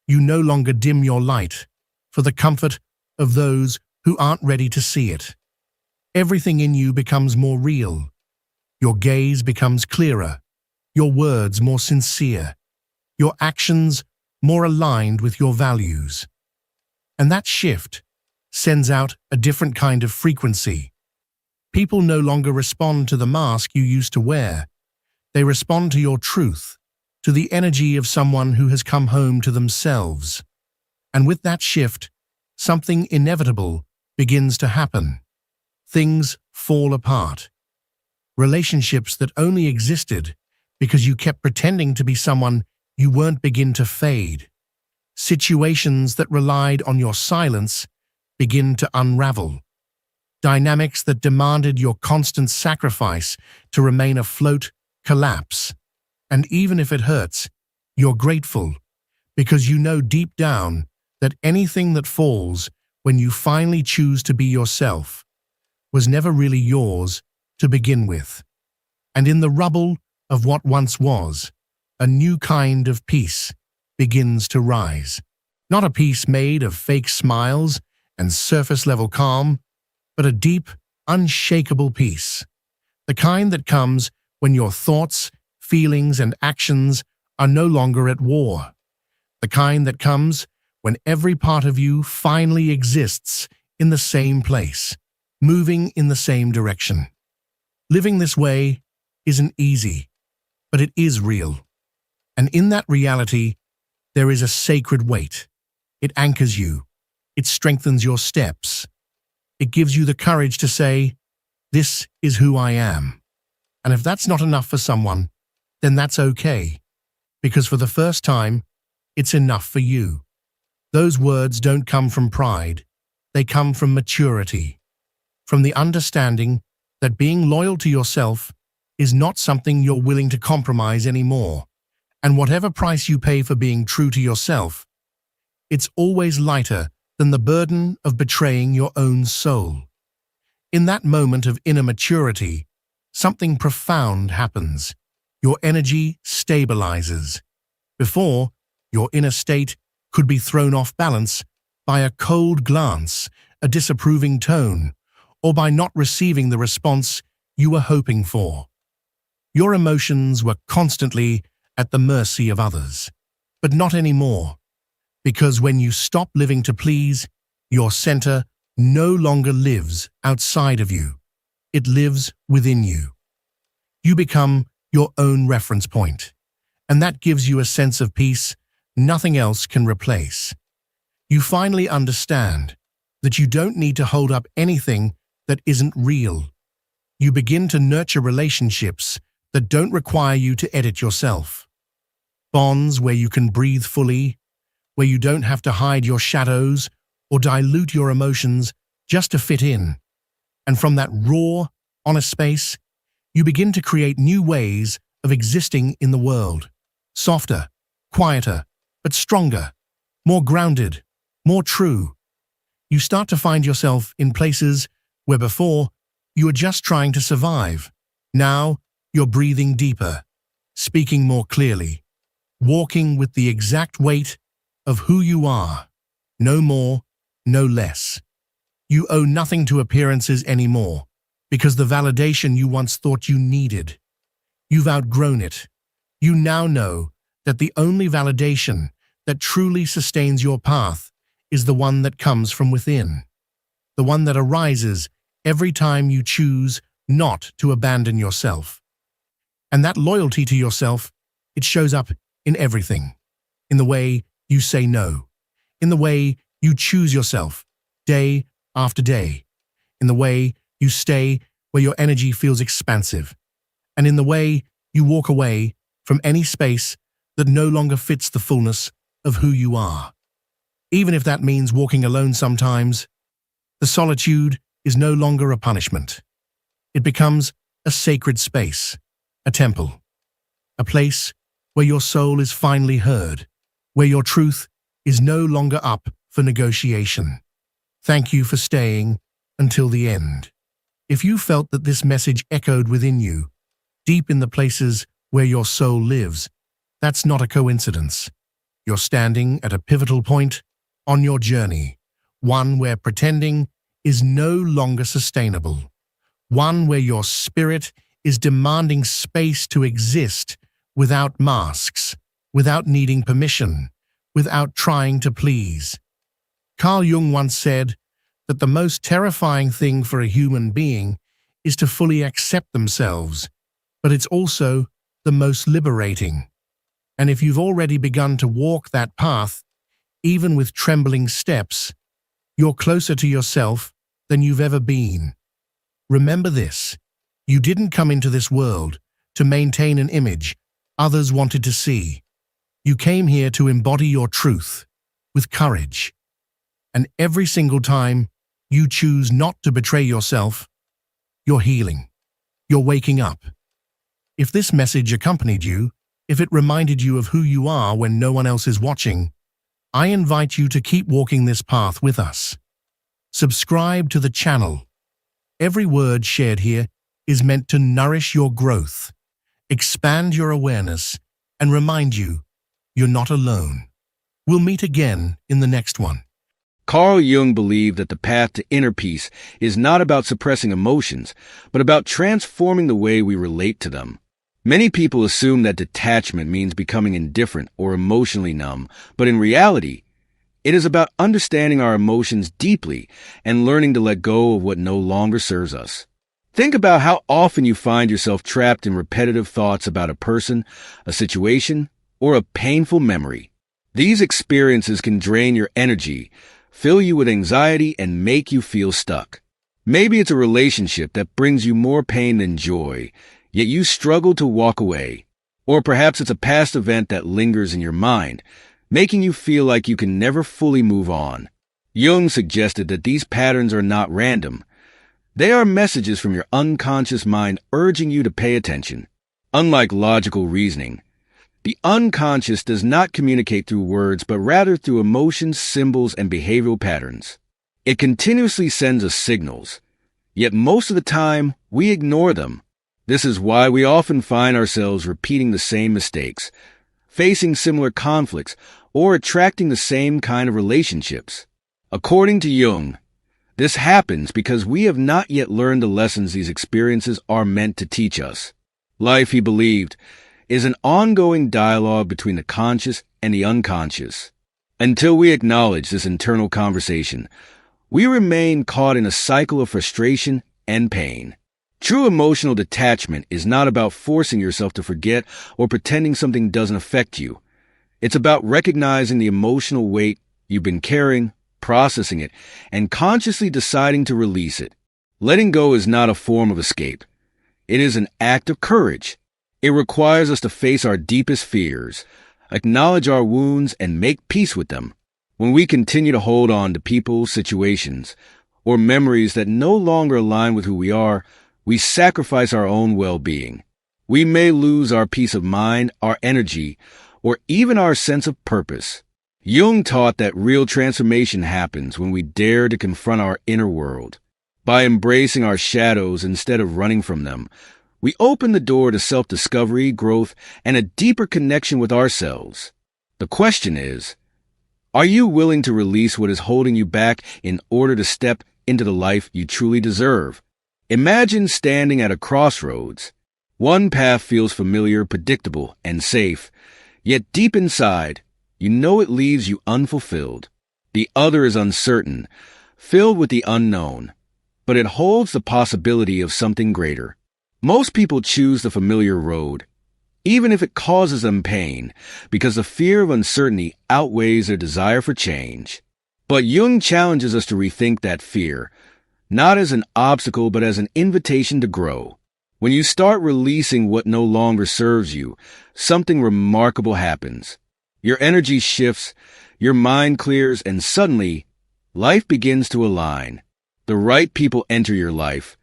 You no longer dim your light for the comfort of those who aren't ready to see it. Everything in you becomes more real. Your gaze becomes clearer, your words more sincere, your actions more aligned with your values. And that shift sends out a different kind of frequency. People no longer respond to the mask you used to wear. They respond to your truth, to the energy of someone who has come home to themselves. And with that shift, something inevitable begins to happen. Things fall apart. Relationships that only existed because you kept pretending to be someone you weren't begin to fade. Situations that relied on your silence begin to unravel. Dynamics that demanded your constant sacrifice to remain afloat collapse. And even if it hurts, you're grateful because you know deep down that anything that falls when you finally choose to be yourself was never really yours to begin with. And in the rubble of what once was, a new kind of peace begins to rise. Not a peace made of fake smiles and surface-level calm, but a deep, unshakable peace. The kind that comes when your thoughts, feelings, and actions are no longer at war. The kind that comes when every part of you finally exists in the same place, moving in the same direction. Living this way isn't easy, but it is real. And in that reality, there is a sacred weight. It anchors you. It strengthens your steps. It gives you the courage to say, "This is who I am." And if that's not enough for someone, then that's okay. Because for the first time, it's enough for you. Those words don't come from pride. They come from maturity. From the understanding that being loyal to yourself is not something you're willing to compromise anymore. And whatever price you pay for being true to yourself, it's always lighter than the burden of betraying your own soul. In that moment of inner maturity, something profound happens. Your energy stabilizes. Before, your inner state could be thrown off balance by a cold glance, a disapproving tone, or by not receiving the response you were hoping for. Your emotions were constantly at the mercy of others, but not anymore. Because when you stop living to please, your center no longer lives outside of you. It lives within you. You become your own reference point, and that gives you a sense of peace nothing else can replace. You finally understand that you don't need to hold up anything that isn't real. You begin to nurture relationships that don't require you to edit yourself. Bonds where you can breathe fully, where you don't have to hide your shadows or dilute your emotions just to fit in. And from that raw, honest space, you begin to create new ways of existing in the world. Softer, quieter, but stronger, more grounded, more true. You start to find yourself in places where before you were just trying to survive. Now you're breathing deeper, speaking more clearly, walking with the exact weight of who you are. No more, no less. You owe nothing to appearances anymore, because the validation you once thought you needed, you've outgrown it. You now know that the only validation that truly sustains your path is the one that comes from within, the one that arises every time you choose not to abandon yourself. And that loyalty to yourself, it shows up in everything, in the way you say no, in the way you choose yourself day after day, in the way you stay where your energy feels expansive, and in the way you walk away from any space that no longer fits the fullness of who you are. Even if that means walking alone sometimes, the solitude is no longer a punishment. It becomes a sacred space, a temple, a place where your soul is finally heard, where your truth is no longer up for negotiation. Thank you for staying until the end. If you felt that this message echoed within you, deep in the places where your soul lives, that's not a coincidence. You're standing at a pivotal point on your journey, one where pretending is no longer sustainable, one where your spirit is demanding space to exist without masks, without needing permission, without trying to please. Carl Jung once said that the most terrifying thing for a human being is to fully accept themselves, but it's also the most liberating. And if you've already begun to walk that path, even with trembling steps, you're closer to yourself than you've ever been. Remember this: you didn't come into this world to maintain an image others wanted to see. You came here to embody your truth with courage. And every single time you choose not to betray yourself, you're healing. You're waking up. If this message accompanied you, if it reminded you of who you are when no one else is watching, I invite you to keep walking this path with us. Subscribe to the channel. Every word shared here is meant to nourish your growth, expand your awareness, and remind you you're not alone. We'll meet again in the next one. Carl Jung believed that the path to inner peace is not about suppressing emotions, but about transforming the way we relate to them. Many people assume that detachment means becoming indifferent or emotionally numb, but in reality, it is about understanding our emotions deeply and learning to let go of what no longer serves us. Think about how often you find yourself trapped in repetitive thoughts about a person, a situation, or a painful memory. These experiences can drain your energy, fill you with anxiety, and make you feel stuck. Maybe it's a relationship that brings you more pain than joy, yet you struggle to walk away. Or perhaps it's a past event that lingers in your mind, making you feel like you can never fully move on. Jung suggested that these patterns are not random. They are messages from your unconscious mind urging you to pay attention. Unlike logical reasoning, the unconscious does not communicate through words, but rather through emotions, symbols, and behavioral patterns. It continuously sends us signals, yet most of the time, we ignore them. This is why we often find ourselves repeating the same mistakes, facing similar conflicts, or attracting the same kind of relationships. According to Jung, this happens because we have not yet learned the lessons these experiences are meant to teach us. Life, he believed, is an ongoing dialogue between the conscious and the unconscious. Until we acknowledge this internal conversation, we remain caught in a cycle of frustration and pain. True emotional detachment is not about forcing yourself to forget or pretending something doesn't affect you. It's about recognizing the emotional weight you've been carrying, processing it, and consciously deciding to release it. Letting go is not a form of escape. It is an act of courage. It requires us to face our deepest fears, acknowledge our wounds, and make peace with them. When we continue to hold on to people, situations, or memories that no longer align with who we are, we sacrifice our own well-being. We may lose our peace of mind, our energy, or even our sense of purpose. Jung taught that real transformation happens when we dare to confront our inner world. By embracing our shadows instead of running from them, we open the door to self-discovery, growth, and a deeper connection with ourselves. The question is, are you willing to release what is holding you back in order to step into the life you truly deserve? Imagine standing at a crossroads. One path feels familiar, predictable, and safe, yet deep inside, you know it leaves you unfulfilled. The other is uncertain, filled with the unknown, but it holds the possibility of something greater. Most people choose the familiar road, even if it causes them pain, because the fear of uncertainty outweighs their desire for change. But Jung challenges us to rethink that fear, not as an obstacle, but as an invitation to grow. When you start releasing what no longer serves you, something remarkable happens. Your energy shifts, your mind clears, and suddenly, life begins to align. The right people enter your life,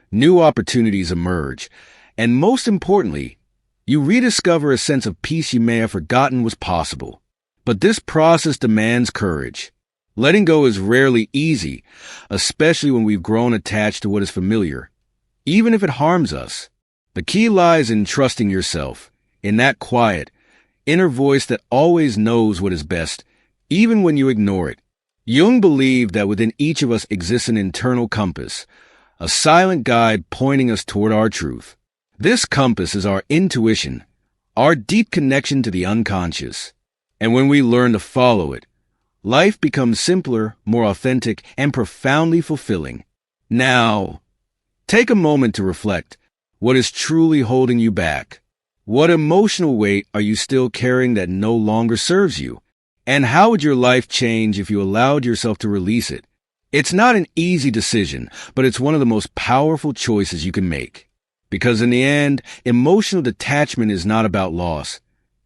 new opportunities emerge, and most importantly, you rediscover a sense of peace you may have forgotten was possible. But this process demands courage. Letting go is rarely easy, especially when we've grown attached to what is familiar, even if it harms us. The key lies in trusting yourself, in that quiet, inner voice that always knows what is best, even when you ignore it. Jung believed that within each of us exists an internal compass, a silent guide pointing us toward our truth. This compass is our intuition, our deep connection to the unconscious. And when we learn to follow it, life becomes simpler, more authentic, and profoundly fulfilling. Now, take a moment to reflect. What is truly holding you back? What emotional weight are you still carrying that no longer serves you? And how would your life change if you allowed yourself to release it? It's not an easy decision, but it's one of the most powerful choices you can make. Because in the end, emotional detachment is not about loss.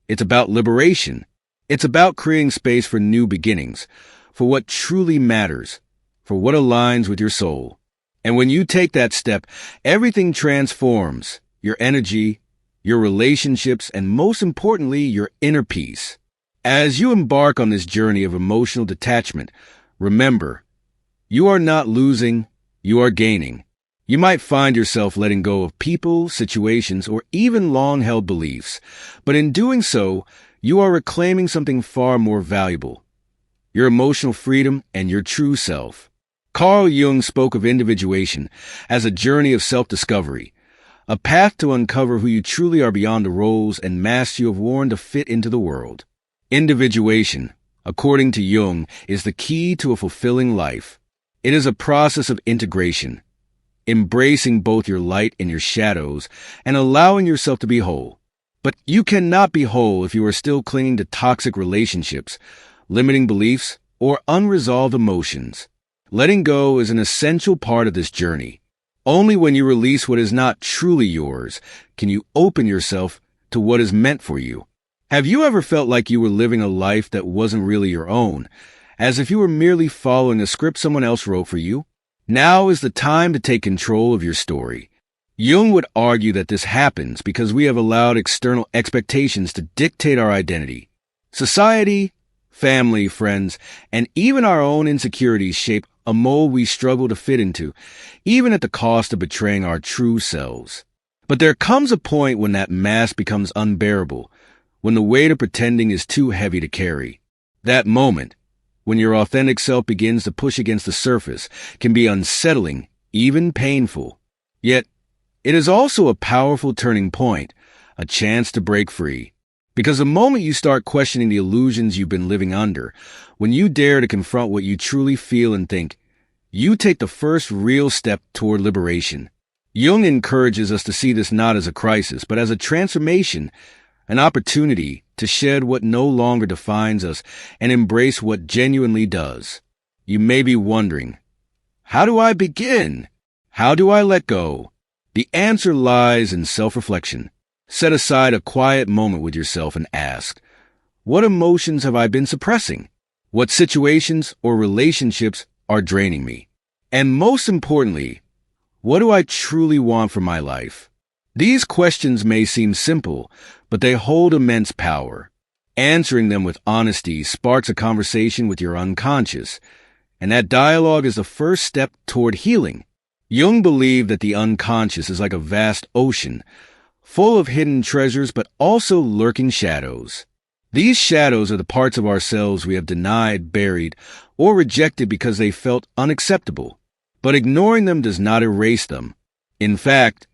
It's about liberation. It's about creating space for new beginnings, for what truly matters, for what aligns with your soul. And when you take that step, everything transforms: your energy, your relationships, and most importantly, your inner peace. As you embark on this journey of emotional detachment, remember, you are not losing, you are gaining. You might find yourself letting go of people, situations, or even long-held beliefs, but in doing so, you are reclaiming something far more valuable: your emotional freedom and your true self. Carl Jung spoke of individuation as a journey of self-discovery, a path to uncover who you truly are beyond the roles and masks you have worn to fit into the world. Individuation, according to Jung, is the key to a fulfilling life. It is a process of integration, embracing both your light and your shadows and allowing yourself to be whole. But you cannot be whole if you are still clinging to toxic relationships, limiting beliefs, or unresolved emotions. Letting go is an essential part of this journey. Only when you release what is not truly yours can you open yourself to what is meant for you. Have you ever felt like you were living a life that wasn't really your own, as if you were merely following a script someone else wrote for you? Now is the time to take control of your story. Jung would argue that this happens because we have allowed external expectations to dictate our identity. Society, family, friends, and even our own insecurities shape a mold we struggle to fit into, even at the cost of betraying our true selves. But there comes a point when that mask becomes unbearable, when the weight of pretending is too heavy to carry. That moment, when your authentic self begins to push against the surface, can be unsettling, even painful. Yet, it is also a powerful turning point, a chance to break free. Because the moment you start questioning the illusions you've been living under, when you dare to confront what you truly feel and think, you take the first real step toward liberation. Jung encourages us to see this not as a crisis, but as a transformation, an opportunity to shed what no longer defines us and embrace what genuinely does. You may be wondering, how do I begin? How do I let go? The answer lies in self-reflection. Set aside a quiet moment with yourself and ask, what emotions have I been suppressing? What situations or relationships are draining me? And most importantly, what do I truly want from my life? These questions may seem simple, but they hold immense power. Answering them with honesty sparks a conversation with your unconscious, and that dialogue is the first step toward healing. Jung believed that the unconscious is like a vast ocean, full of hidden treasures but also lurking shadows. These shadows are the parts of ourselves we have denied, buried, or rejected because they felt unacceptable. But ignoring them does not erase them. In fact,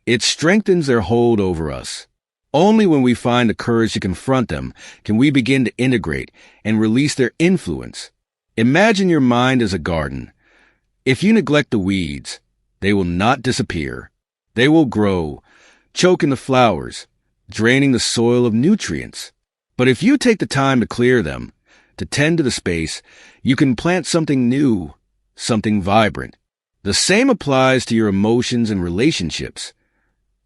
it strengthens their hold over us. Only when we find the courage to confront them can we begin to integrate and release their influence. Imagine your mind as a garden. If you neglect the weeds, they will not disappear. They will grow, choking the flowers, draining the soil of nutrients. But if you take the time to clear them, to tend to the space, you can plant something new, something vibrant. The same applies to your emotions and relationships.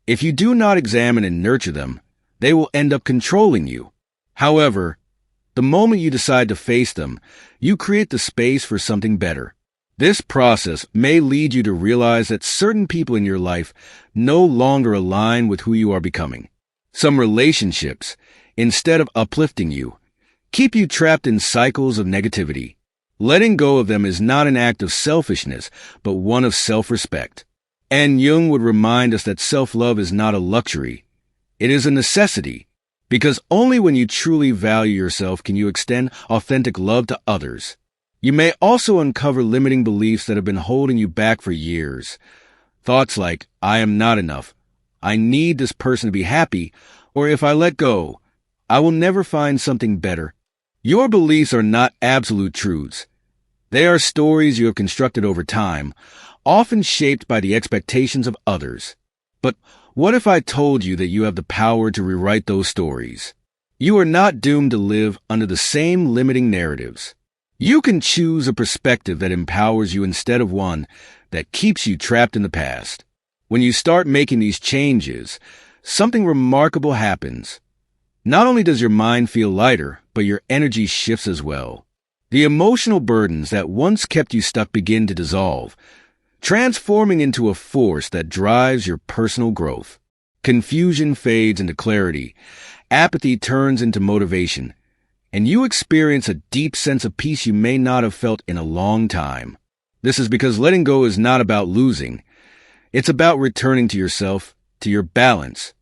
If you do not examine and nurture them, they will end up controlling you. However, the moment you decide to face them, you create the space for something better. This process may lead you to realize that certain people in your life no longer align with who you are becoming. Some relationships, instead of uplifting you, keep you trapped in cycles of negativity. Letting go of them is not an act of selfishness, but one of self-respect. And Jung would remind us that self-love is not a luxury. It is a necessity, because only when you truly value yourself can you extend authentic love to others. You may also uncover limiting beliefs that have been holding you back for years. Thoughts like, I am not enough, I need this person to be happy, or if I let go, I will never find something better. Your beliefs are not absolute truths. They are stories you have constructed over time, often shaped by the expectations of others. But what if I told you that you have the power to rewrite those stories? You are not doomed to live under the same limiting narratives. You can choose a perspective that empowers you instead of one that keeps you trapped in the past. When you start making these changes, something remarkable happens. Not only does your mind feel lighter, but your energy shifts as well. The emotional burdens that once kept you stuck begin to dissolve, transforming into a force that drives your personal growth. Confusion fades into clarity, apathy turns into motivation, and you experience a deep sense of peace you may not have felt in a long time. This is because letting go is not about losing. It's about returning to yourself, to your balance,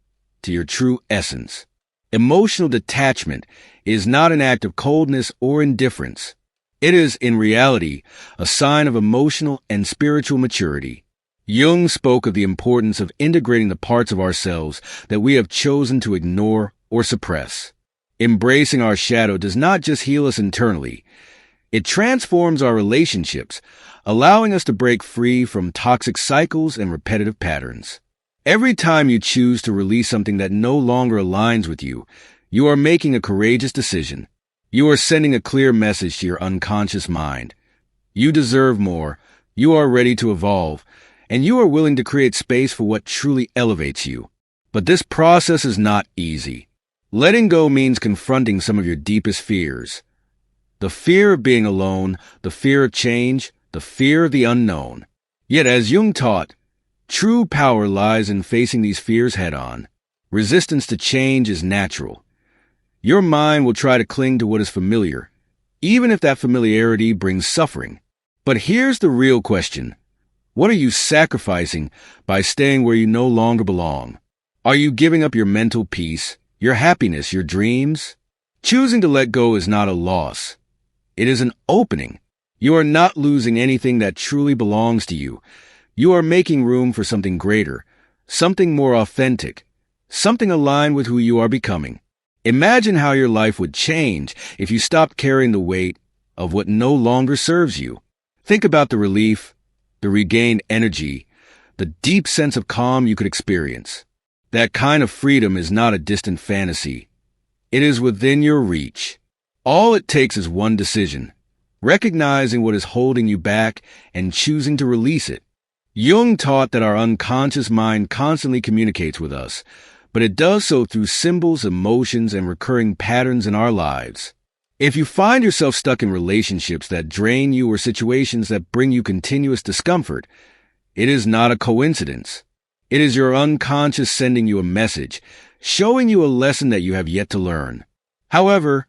to your true essence. Emotional detachment is not an act of coldness or indifference. It is, in reality, a sign of emotional and spiritual maturity. Jung spoke of the importance of integrating the parts of ourselves that we have chosen to ignore or suppress. Embracing our shadow does not just heal us internally. It transforms our relationships, allowing us to break free from toxic cycles and repetitive patterns. Every time you choose to release something that no longer aligns with you, you are making a courageous decision. You are sending a clear message to your unconscious mind. You deserve more, you are ready to evolve, and you are willing to create space for what truly elevates you. But this process is not easy. Letting go means confronting some of your deepest fears. The fear of being alone, the fear of change, the fear of the unknown. Yet, as Jung taught, true power lies in facing these fears head-on. Resistance to change is natural. Your mind will try to cling to what is familiar, even if that familiarity brings suffering. But here's the real question. What are you sacrificing by staying where you no longer belong? Are you giving up your mental peace, your happiness, your dreams? Choosing to let go is not a loss. It is an opening. You are not losing anything that truly belongs to you. You are making room for something greater, something more authentic, something aligned with who you are becoming. Imagine how your life would change if you stopped carrying the weight of what no longer serves you. Think about the relief, the regained energy, the deep sense of calm you could experience. That kind of freedom is not a distant fantasy. It is within your reach. All it takes is one decision, recognizing what is holding you back and choosing to release it. Jung taught that our unconscious mind constantly communicates with us, but it does so through symbols, emotions, and recurring patterns in our lives. If you find yourself stuck in relationships that drain you or situations that bring you continuous discomfort, it is not a coincidence. It is your unconscious sending you a message, showing you a lesson that you have yet to learn. However,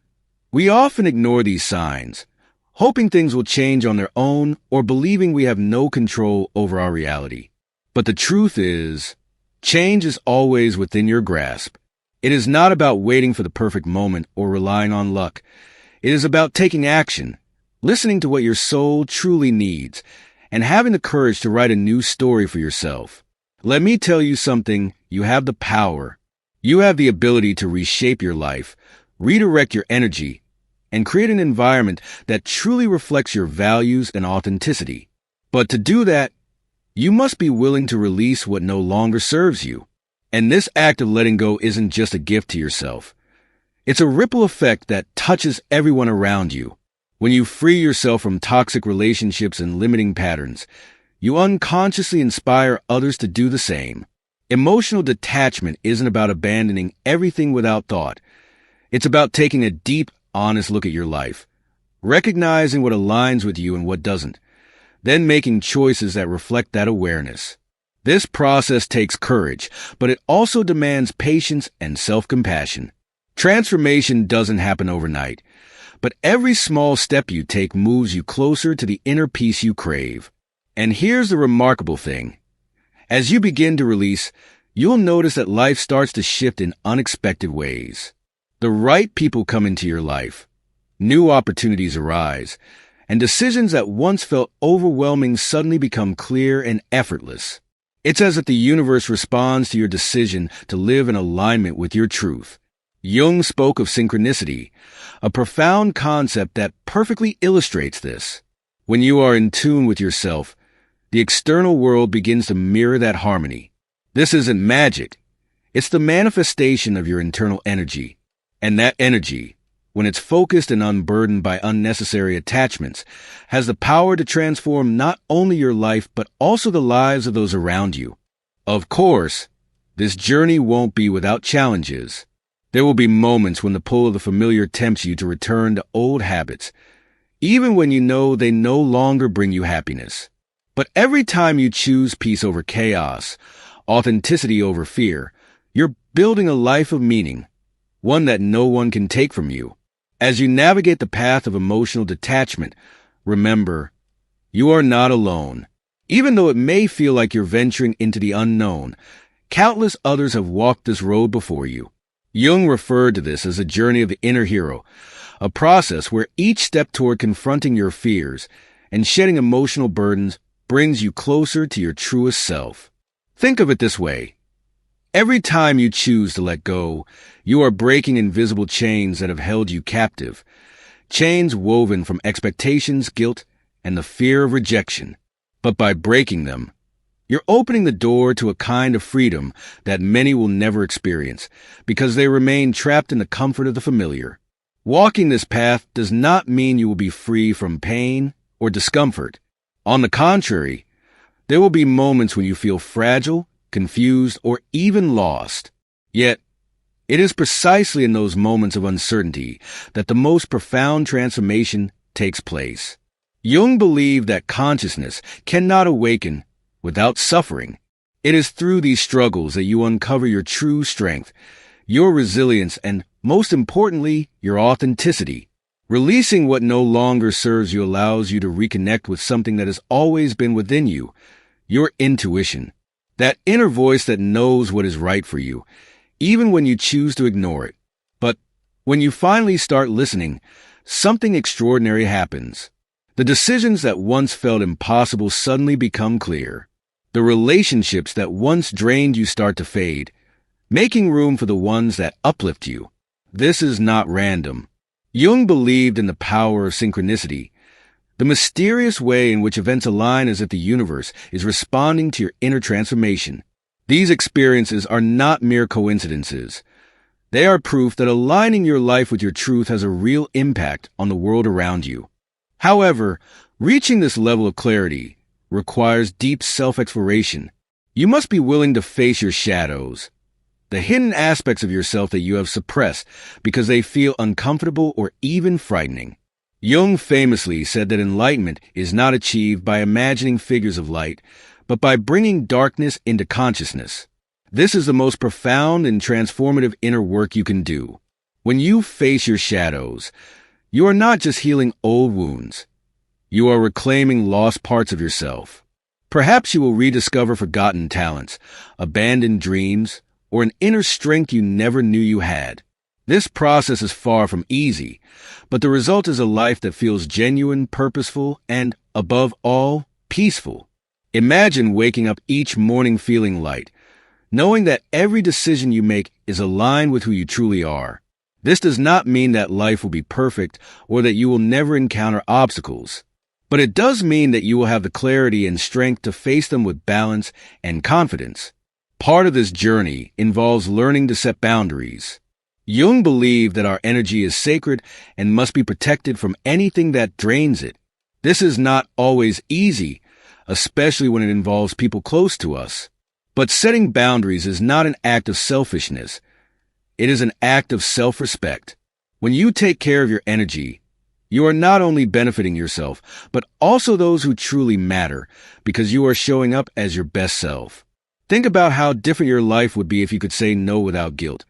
we often ignore these signs, hoping things will change on their own or believing we have no control over our reality. But the truth is, change is always within your grasp. It is not about waiting for the perfect moment or relying on luck. It is about taking action, listening to what your soul truly needs, and having the courage to write a new story for yourself. Let me tell you something, you have the power. You have the ability to reshape your life, redirect your energy, and create an environment that truly reflects your values and authenticity. But to do that, you must be willing to release what no longer serves you. And this act of letting go isn't just a gift to yourself. It's a ripple effect that touches everyone around you. When you free yourself from toxic relationships and limiting patterns, you unconsciously inspire others to do the same. Emotional detachment isn't about abandoning everything without thought. It's about taking a deep, honest look at your life, recognizing what aligns with you and what doesn't, then making choices that reflect that awareness. This process takes courage, but it also demands patience and self-compassion. Transformation doesn't happen overnight, but every small step you take moves you closer to the inner peace you crave. And here's the remarkable thing. As you begin to release, you'll notice that life starts to shift in unexpected ways. The right people come into your life, new opportunities arise, and decisions that once felt overwhelming suddenly become clear and effortless. It's as if the universe responds to your decision to live in alignment with your truth. Jung spoke of synchronicity, a profound concept that perfectly illustrates this. When you are in tune with yourself, the external world begins to mirror that harmony. This isn't magic. It's the manifestation of your internal energy. And that energy, when it's focused and unburdened by unnecessary attachments, has the power to transform not only your life but also the lives of those around you. Of course, this journey won't be without challenges. There will be moments when the pull of the familiar tempts you to return to old habits, even when you know they no longer bring you happiness. But every time you choose peace over chaos, authenticity over fear, you're building a life of meaning, one that no one can take from you. As you navigate the path of emotional detachment, remember, you are not alone. Even though it may feel like you're venturing into the unknown, countless others have walked this road before you. Jung referred to this as a journey of the inner hero, a process where each step toward confronting your fears and shedding emotional burdens brings you closer to your truest self. Think of it this way. Every time you choose to let go, you are breaking invisible chains that have held you captive, chains woven from expectations, guilt, and the fear of rejection. But by breaking them, you're opening the door to a kind of freedom that many will never experience because they remain trapped in the comfort of the familiar. Walking this path does not mean you will be free from pain or discomfort. On the contrary, there will be moments when you feel fragile, confused, or even lost. Yet, it is precisely in those moments of uncertainty that the most profound transformation takes place. Jung believed that consciousness cannot awaken without suffering. It is through these struggles that you uncover your true strength, your resilience, and, most importantly, your authenticity. Releasing what no longer serves you allows you to reconnect with something that has always been within you, your intuition, that inner voice that knows what is right for you, even when you choose to ignore it. But when you finally start listening, something extraordinary happens. The decisions that once felt impossible suddenly become clear. The relationships that once drained you start to fade, making room for the ones that uplift you. This is not random. Jung believed in the power of synchronicity, the mysterious way in which events align as if the universe is responding to your inner transformation. These experiences are not mere coincidences. They are proof that aligning your life with your truth has a real impact on the world around you. However, reaching this level of clarity requires deep self-exploration. You must be willing to face your shadows, the hidden aspects of yourself that you have suppressed because they feel uncomfortable or even frightening. Jung famously said that enlightenment is not achieved by imagining figures of light, but by bringing darkness into consciousness. This is the most profound and transformative inner work you can do. When you face your shadows, you are not just healing old wounds. You are reclaiming lost parts of yourself. Perhaps you will rediscover forgotten talents, abandoned dreams, or an inner strength you never knew you had. This process is far from easy, but the result is a life that feels genuine, purposeful, and, above all, peaceful. Imagine waking up each morning feeling light, knowing that every decision you make is aligned with who you truly are. This does not mean that life will be perfect or that you will never encounter obstacles, but it does mean that you will have the clarity and strength to face them with balance and confidence. Part of this journey involves learning to set boundaries. Jung believed that our energy is sacred and must be protected from anything that drains it. This is not always easy, especially when it involves people close to us. But setting boundaries is not an act of selfishness. It is an act of self-respect. When you take care of your energy, you are not only benefiting yourself, but also those who truly matter, because you are showing up as your best self. Think about how different your life would be if you could say no without guilt,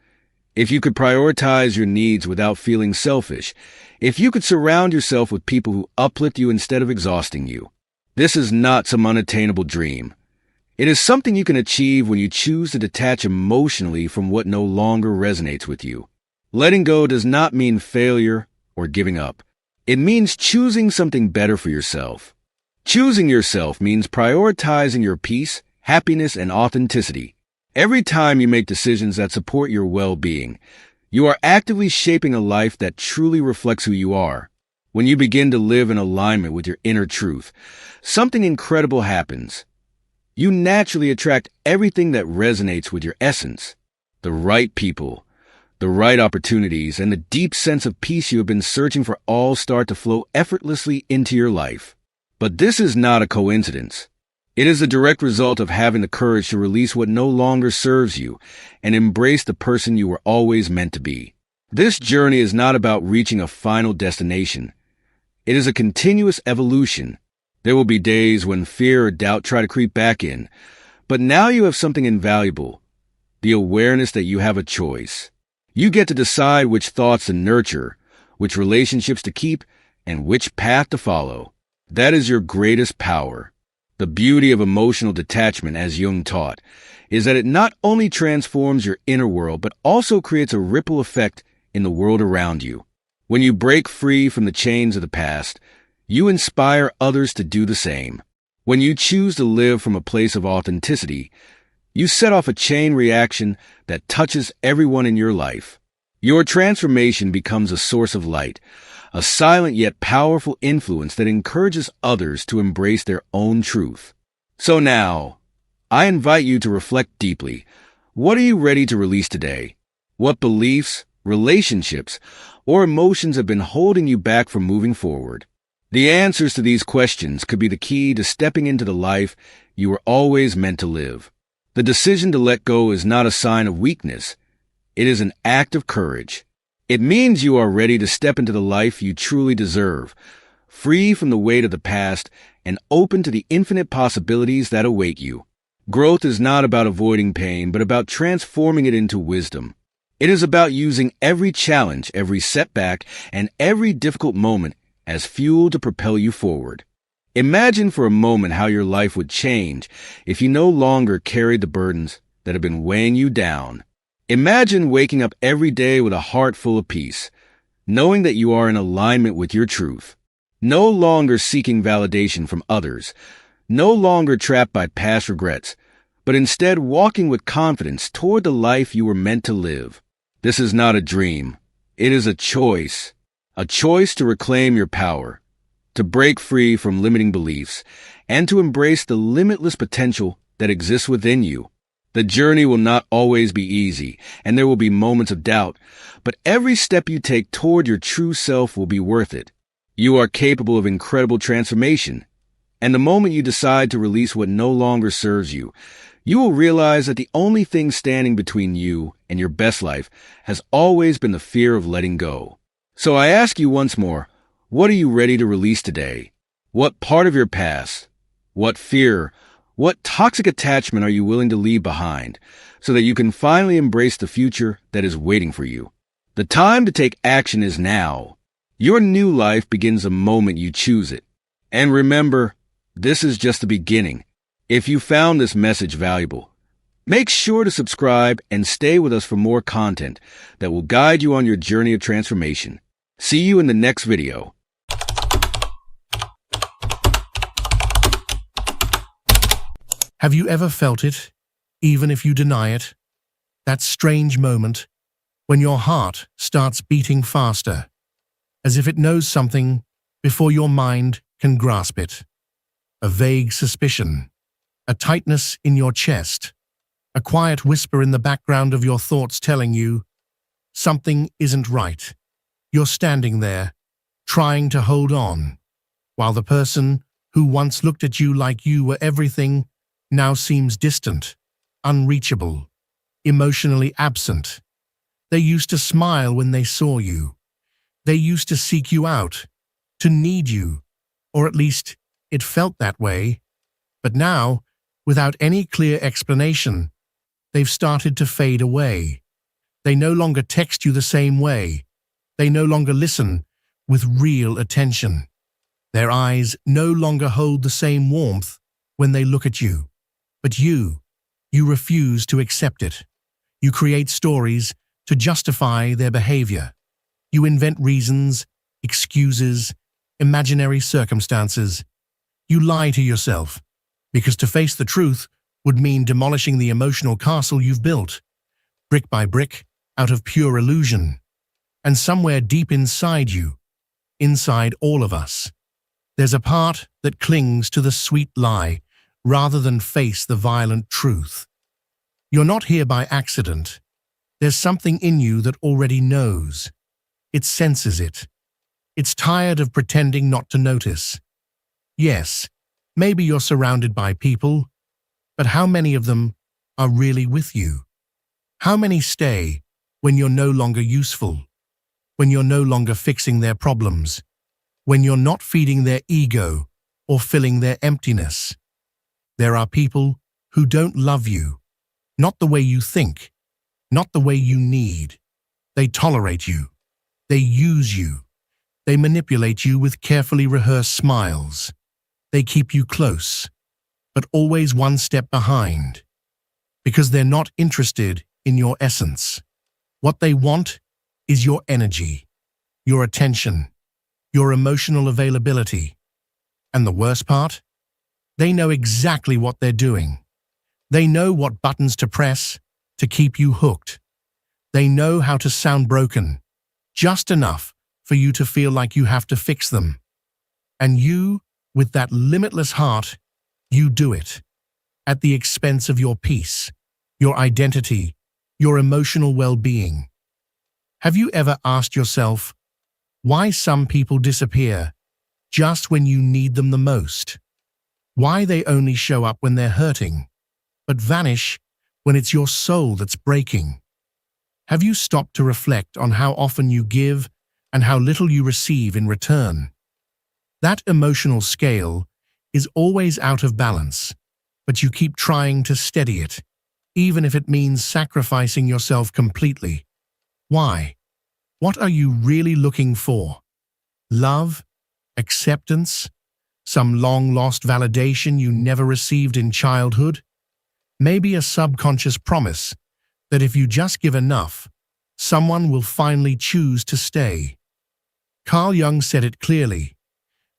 if you could prioritize your needs without feeling selfish, if you could surround yourself with people who uplift you instead of exhausting you. This is not some unattainable dream. It is something you can achieve when you choose to detach emotionally from what no longer resonates with you. Letting go does not mean failure or giving up. It means choosing something better for yourself. Choosing yourself means prioritizing your peace, happiness, and authenticity. Every time you make decisions that support your well-being, you are actively shaping a life that truly reflects who you are. When you begin to live in alignment with your inner truth, something incredible happens. You naturally attract everything that resonates with your essence. The right people, the right opportunities, and the deep sense of peace you have been searching for all start to flow effortlessly into your life. But this is not a coincidence. It is a direct result of having the courage to release what no longer serves you and embrace the person you were always meant to be. This journey is not about reaching a final destination. It is a continuous evolution. There will be days when fear or doubt try to creep back in, but now you have something invaluable, the awareness that you have a choice. You get to decide which thoughts to nurture, which relationships to keep, and which path to follow. That is your greatest power. The beauty of emotional detachment, as Jung taught, is that it not only transforms your inner world, but also creates a ripple effect in the world around you. When you break free from the chains of the past, you inspire others to do the same. When you choose to live from a place of authenticity, you set off a chain reaction that touches everyone in your life. Your transformation becomes a source of light, a silent yet powerful influence that encourages others to embrace their own truth. So now, I invite you to reflect deeply. What are you ready to release today? What beliefs, relationships, or emotions have been holding you back from moving forward? The answers to these questions could be the key to stepping into the life you were always meant to live. The decision to let go is not a sign of weakness. It is an act of courage. It means you are ready to step into the life you truly deserve, free from the weight of the past and open to the infinite possibilities that await you. Growth is not about avoiding pain, but about transforming it into wisdom. It is about using every challenge, every setback, and every difficult moment as fuel to propel you forward. Imagine for a moment how your life would change if you no longer carried the burdens that have been weighing you down. Imagine waking up every day with a heart full of peace, knowing that you are in alignment with your truth, no longer seeking validation from others, no longer trapped by past regrets, but instead walking with confidence toward the life you were meant to live. This is not a dream. It is a choice to reclaim your power, to break free from limiting beliefs, and to embrace the limitless potential that exists within you. The journey will not always be easy, and there will be moments of doubt, but every step you take toward your true self will be worth it. You are capable of incredible transformation, and the moment you decide to release what no longer serves you, you will realize that the only thing standing between you and your best life has always been the fear of letting go. So I ask you once more, what are you ready to release today? What part of your past, what fear, what toxic attachment are you willing to leave behind so that you can finally embrace the future that is waiting for you? The time to take action is now. Your new life begins the moment you choose it. And remember, this is just the beginning. If you found this message valuable, make sure to subscribe and stay with us for more content that will guide you on your journey of transformation. See you in the next video. Have you ever felt it, even if you deny it? That strange moment when your heart starts beating faster, as if it knows something before your mind can grasp it. A vague suspicion, a tightness in your chest, a quiet whisper in the background of your thoughts telling you something isn't right. You're standing there, trying to hold on, while the person who once looked at you like you were everything now seems distant, unreachable, emotionally absent. They used to smile when they saw you. They used to seek you out, to need you, or at least it felt that way. But now, without any clear explanation, they've started to fade away. They no longer text you the same way. They no longer listen with real attention. Their eyes no longer hold the same warmth when they look at you. But you refuse to accept it. You create stories to justify their behavior. You invent reasons, excuses, imaginary circumstances. You lie to yourself, because to face the truth would mean demolishing the emotional castle you've built, brick by brick, out of pure illusion. And somewhere deep inside you, inside all of us, there's a part that clings to the sweet lie rather than face the violent truth. You're not here by accident. There's something in you that already knows. It senses it. It's tired of pretending not to notice. Yes, maybe you're surrounded by people, but how many of them are really with you? How many stay when you're no longer useful, when you're no longer fixing their problems, when you're not feeding their ego or filling their emptiness? There are people who don't love you, not the way you think, not the way you need. They tolerate you. They use you. They manipulate you with carefully rehearsed smiles. They keep you close, but always one step behind, because they're not interested in your essence. What they want is your energy, your attention, your emotional availability. And the worst part? They know exactly what they're doing. They know what buttons to press to keep you hooked. They know how to sound broken, just enough for you to feel like you have to fix them. And you, with that limitless heart, you do it, at the expense of your peace, your identity, your emotional well-being. Have you ever asked yourself why some people disappear just when you need them the most? Why they only show up when they're hurting, but vanish when it's your soul that's breaking? Have you stopped to reflect on how often you give and how little you receive in return? That emotional scale is always out of balance, but you keep trying to steady it, even if it means sacrificing yourself completely. Why? What are you really looking for? Love? Acceptance? Some long-lost validation you never received in childhood? Maybe a subconscious promise that if you just give enough, someone will finally choose to stay. Carl Jung said it clearly.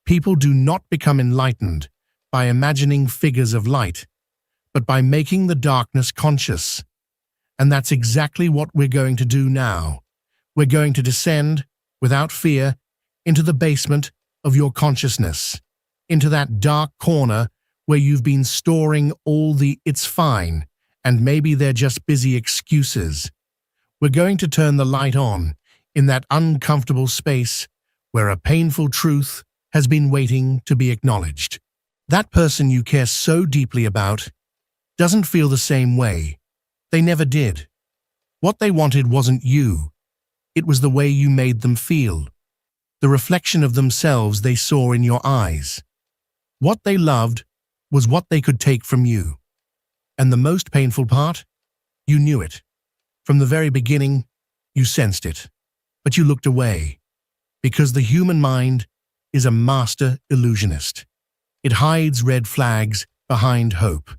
People do not become enlightened by imagining figures of light, but by making the darkness conscious. And that's exactly what we're going to do now. We're going to descend, without fear, into the basement of your consciousness, into that dark corner where you've been storing all the "it's fine" and maybe they're just busy excuses. We're going to turn the light on in that uncomfortable space where a painful truth has been waiting to be acknowledged. That person you care so deeply about doesn't feel the same way. They never did. What they wanted wasn't you. It was the way you made them feel, the reflection of themselves they saw in your eyes. What they loved was what they could take from you. And the most painful part? You knew it. From the very beginning, you sensed it. But you looked away. Because the human mind is a master illusionist. It hides red flags behind hope.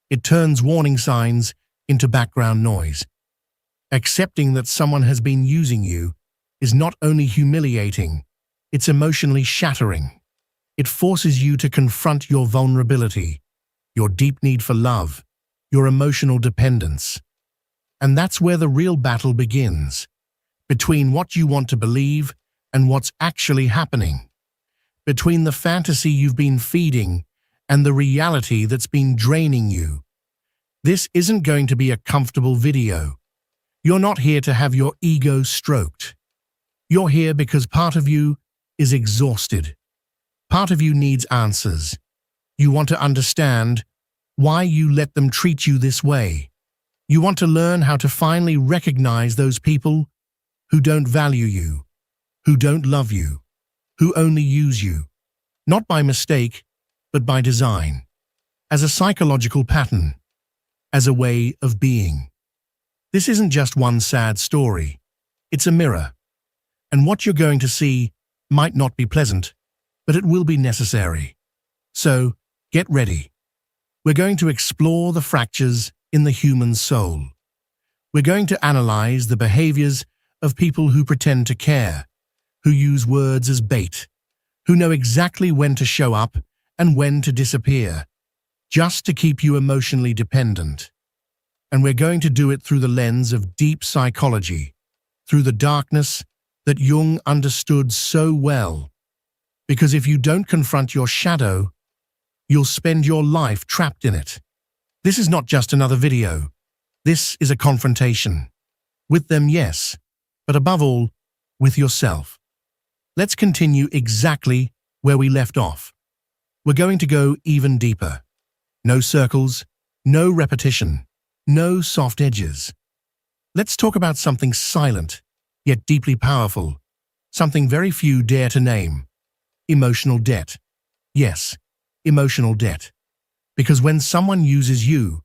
It turns warning signs into background noise. Accepting that someone has been using you is not only humiliating, it's emotionally shattering. It forces you to confront your vulnerability, your deep need for love, your emotional dependence. And that's where the real battle begins, between what you want to believe and what's actually happening, between the fantasy you've been feeding and the reality that's been draining you. This isn't going to be a comfortable video. You're not here to have your ego stroked. You're here because part of you is exhausted. Part of you needs answers. You want to understand why you let them treat you this way. You want to learn how to finally recognize those people who don't value you, who don't love you, who only use you, not by mistake, but by design, as a psychological pattern, as a way of being. This isn't just one sad story. It's a mirror. And what you're going to see might not be pleasant, but it will be necessary. So, get ready. We're going to explore the fractures in the human soul. We're going to analyze the behaviors of people who pretend to care, who use words as bait, who know exactly when to show up and when to disappear, just to keep you emotionally dependent. And we're going to do it through the lens of deep psychology, through the darkness that Jung understood so well. Because if you don't confront your shadow, you'll spend your life trapped in it. This is not just another video. This is a confrontation. With them, yes, but above all, with yourself. Let's continue exactly where we left off. We're going to go even deeper. No circles, no repetition, no soft edges. Let's talk about something silent, yet deeply powerful, something very few dare to name. Emotional debt. Yes, emotional debt. Because when someone uses you,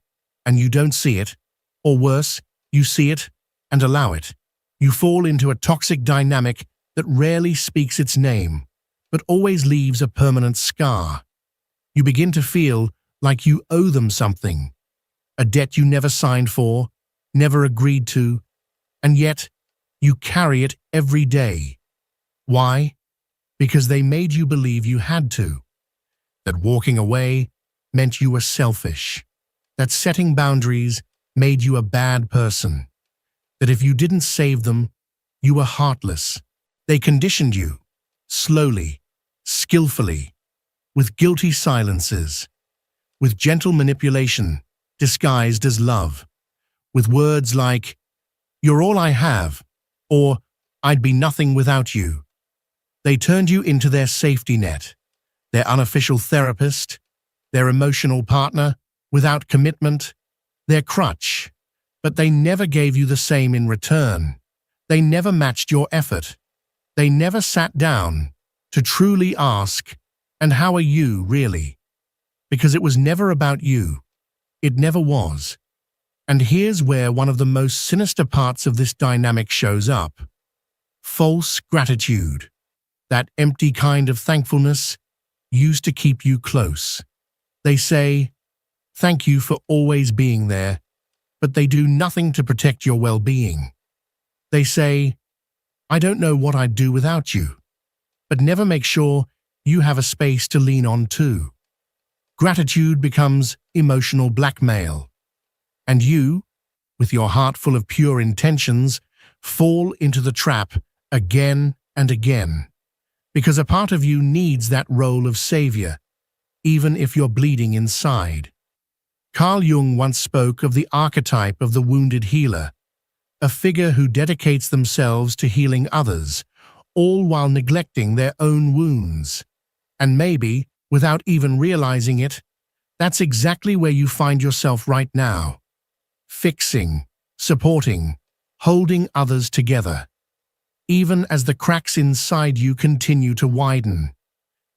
and you don't see it, or worse, you see it and allow it, you fall into a toxic dynamic that rarely speaks its name, but always leaves a permanent scar. You begin to feel like you owe them something, a debt you never signed for, never agreed to, and yet you carry it every day. Why? Because they made you believe you had to, that walking away meant you were selfish, that setting boundaries made you a bad person, that if you didn't save them, you were heartless. They conditioned you, slowly, skillfully, with guilty silences, with gentle manipulation disguised as love, with words like, "You're all I have," or "I'd be nothing without you." They turned you into their safety net, their unofficial therapist, their emotional partner without commitment, their crutch. But they never gave you the same in return. They never matched your effort. They never sat down to truly ask, "And how are you, really?" Because it was never about you. It never was. And here's where one of the most sinister parts of this dynamic shows up. False gratitude. That empty kind of thankfulness used to keep you close. They say, "Thank you for always being there," but they do nothing to protect your well-being. They say, "I don't know what I'd do without you," but never make sure you have a space to lean on too. Gratitude becomes emotional blackmail, and you, with your heart full of pure intentions, fall into the trap again and again, because a part of you needs that role of savior, even if you're bleeding inside. Carl Jung once spoke of the archetype of the wounded healer, a figure who dedicates themselves to healing others, all while neglecting their own wounds. And maybe, without even realizing it, that's exactly where you find yourself right now. Fixing, supporting, holding others together, even as the cracks inside you continue to widen.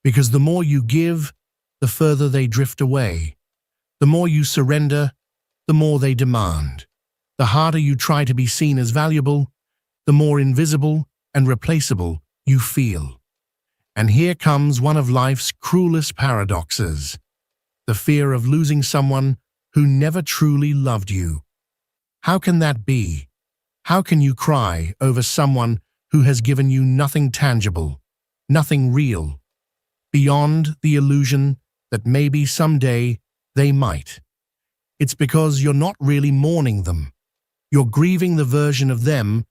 Because the more you give, the further they drift away. The more you surrender, the more they demand. The harder you try to be seen as valuable, the more invisible and replaceable you feel. And here comes one of life's cruelest paradoxes: the fear of losing someone who never truly loved you. How can that be? How can you cry over someone who has given you nothing tangible, nothing real, beyond the illusion that maybe someday they might? It's because you're not really mourning them. You're grieving the version of them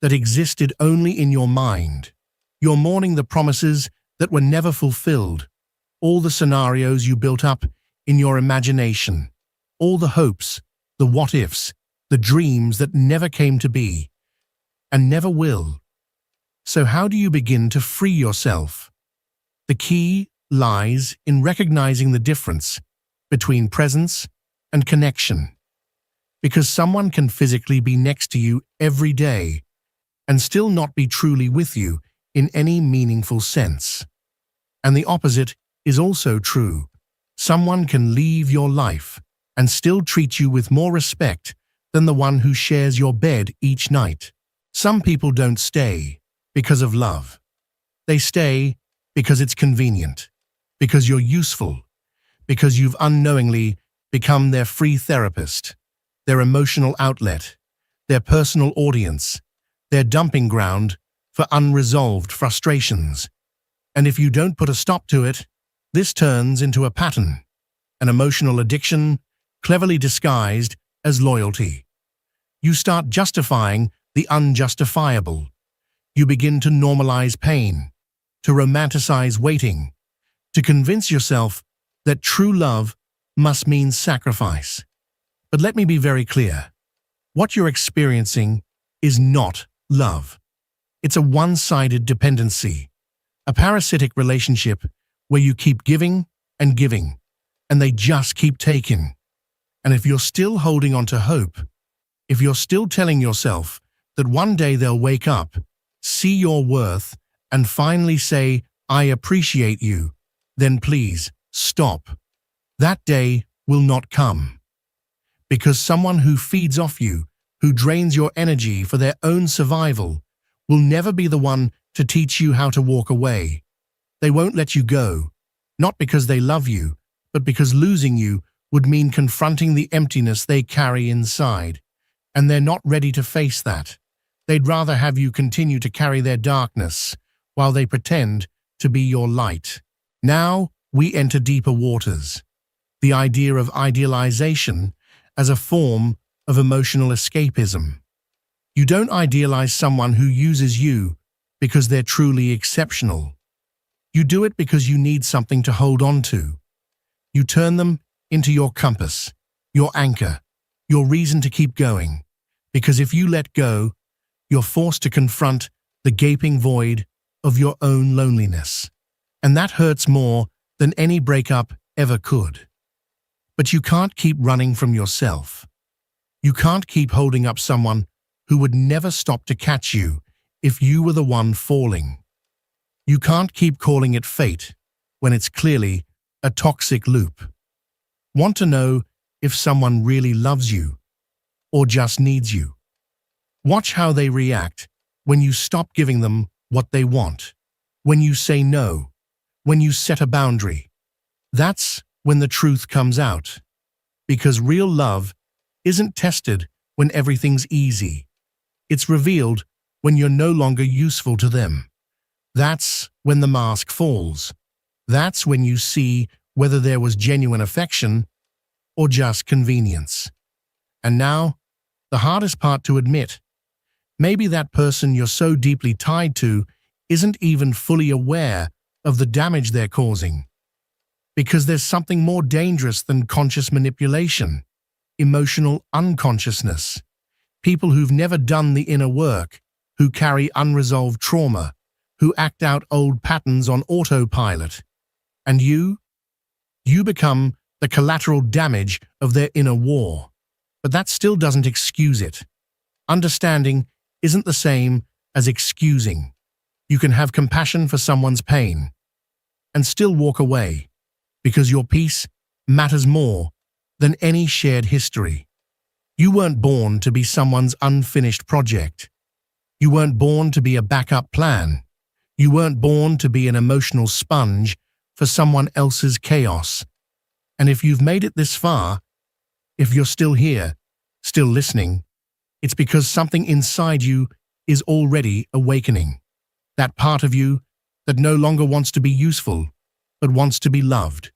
that existed only in your mind. You're mourning the promises that were never fulfilled, all the scenarios you built up in your imagination, all the hopes, the what-ifs, the dreams that never came to be, and never will. So how do you begin to free yourself? The key lies in recognizing the difference between presence and connection. Because someone can physically be next to you every day and still not be truly with you in any meaningful sense. And the opposite is also true. Someone can leave your life and still treat you with more respect than the one who shares your bed each night. Some people don't stay because of love. They stay because it's convenient, because you're useful, because you've unknowingly become their free therapist, their emotional outlet, their personal audience, their dumping ground for unresolved frustrations. And if you don't put a stop to it, this turns into a pattern, an emotional addiction cleverly disguised as loyalty. You start justifying the unjustifiable. You begin to normalize pain, to romanticize waiting, to convince yourself that true love must mean sacrifice. But let me be very clear. What you're experiencing is not love. It's a one-sided dependency, a parasitic relationship where you keep giving, and they just keep taking. And if you're still holding on to hope, if you're still telling yourself that one day they'll wake up, see your worth, and finally say, "I appreciate you," then please stop. That day will not come. Because someone who feeds off you, who drains your energy for their own survival, will never be the one to teach you how to walk away. They won't let you go, not because they love you, but because losing you would mean confronting the emptiness they carry inside. And they're not ready to face that. They'd rather have you continue to carry their darkness while they pretend to be your light. Now we enter deeper waters. The idea of idealization as a form of emotional escapism. You don't idealize someone who uses you because they're truly exceptional. You do it because you need something to hold on to. You turn them into your compass, your anchor, your reason to keep going. Because if you let go, you're forced to confront the gaping void of your own loneliness. And that hurts more than any breakup ever could. But you can't keep running from yourself. You can't keep holding up someone who would never stop to catch you if you were the one falling. You can't keep calling it fate when it's clearly a toxic loop. Want to know if someone really loves you or just needs you? Watch how they react when you stop giving them what they want, when you say no, when you set a boundary. That's when the truth comes out. Because real love isn't tested when everything's easy. It's revealed when you're no longer useful to them. That's when the mask falls. That's when you see whether there was genuine affection or just convenience. And now, the hardest part to admit. Maybe that person you're so deeply tied to isn't even fully aware of the damage they're causing. Because there's something more dangerous than conscious manipulation, emotional unconsciousness. People who've never done the inner work, who carry unresolved trauma, who act out old patterns on autopilot. And you become the collateral damage of their inner war. But that still doesn't excuse it. Understanding isn't the same as excusing. You can have compassion for someone's pain and still walk away because your peace matters more than any shared history. You weren't born to be someone's unfinished project. You weren't born to be a backup plan. You weren't born to be an emotional sponge for someone else's chaos. And if you've made it this far, if you're still here, still listening, it's because something inside you is already awakening. That part of you that no longer wants to be useful, but wants to be loved.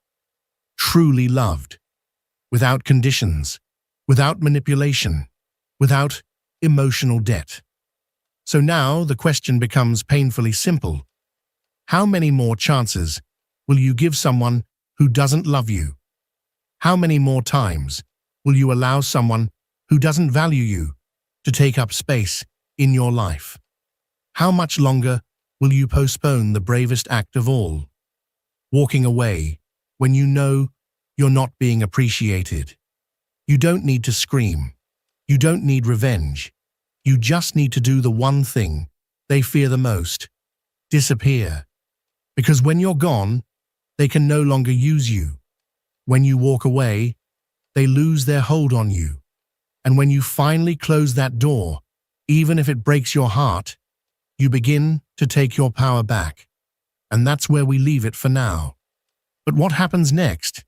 Truly loved. Without conditions, without manipulation, without emotional debt. So now the question becomes painfully simple. How many more chances will you give someone who doesn't love you? How many more times will you allow someone who doesn't value you to take up space in your life? How much longer will you postpone the bravest act of all? Walking away when you know you're not being appreciated. You don't need to scream. You don't need revenge. You just need to do the one thing they fear the most. Disappear. Because when you're gone, they can no longer use you. When you walk away, they lose their hold on you. And when you finally close that door, even if it breaks your heart, you begin to take your power back. And that's where we leave it for now. But what happens next?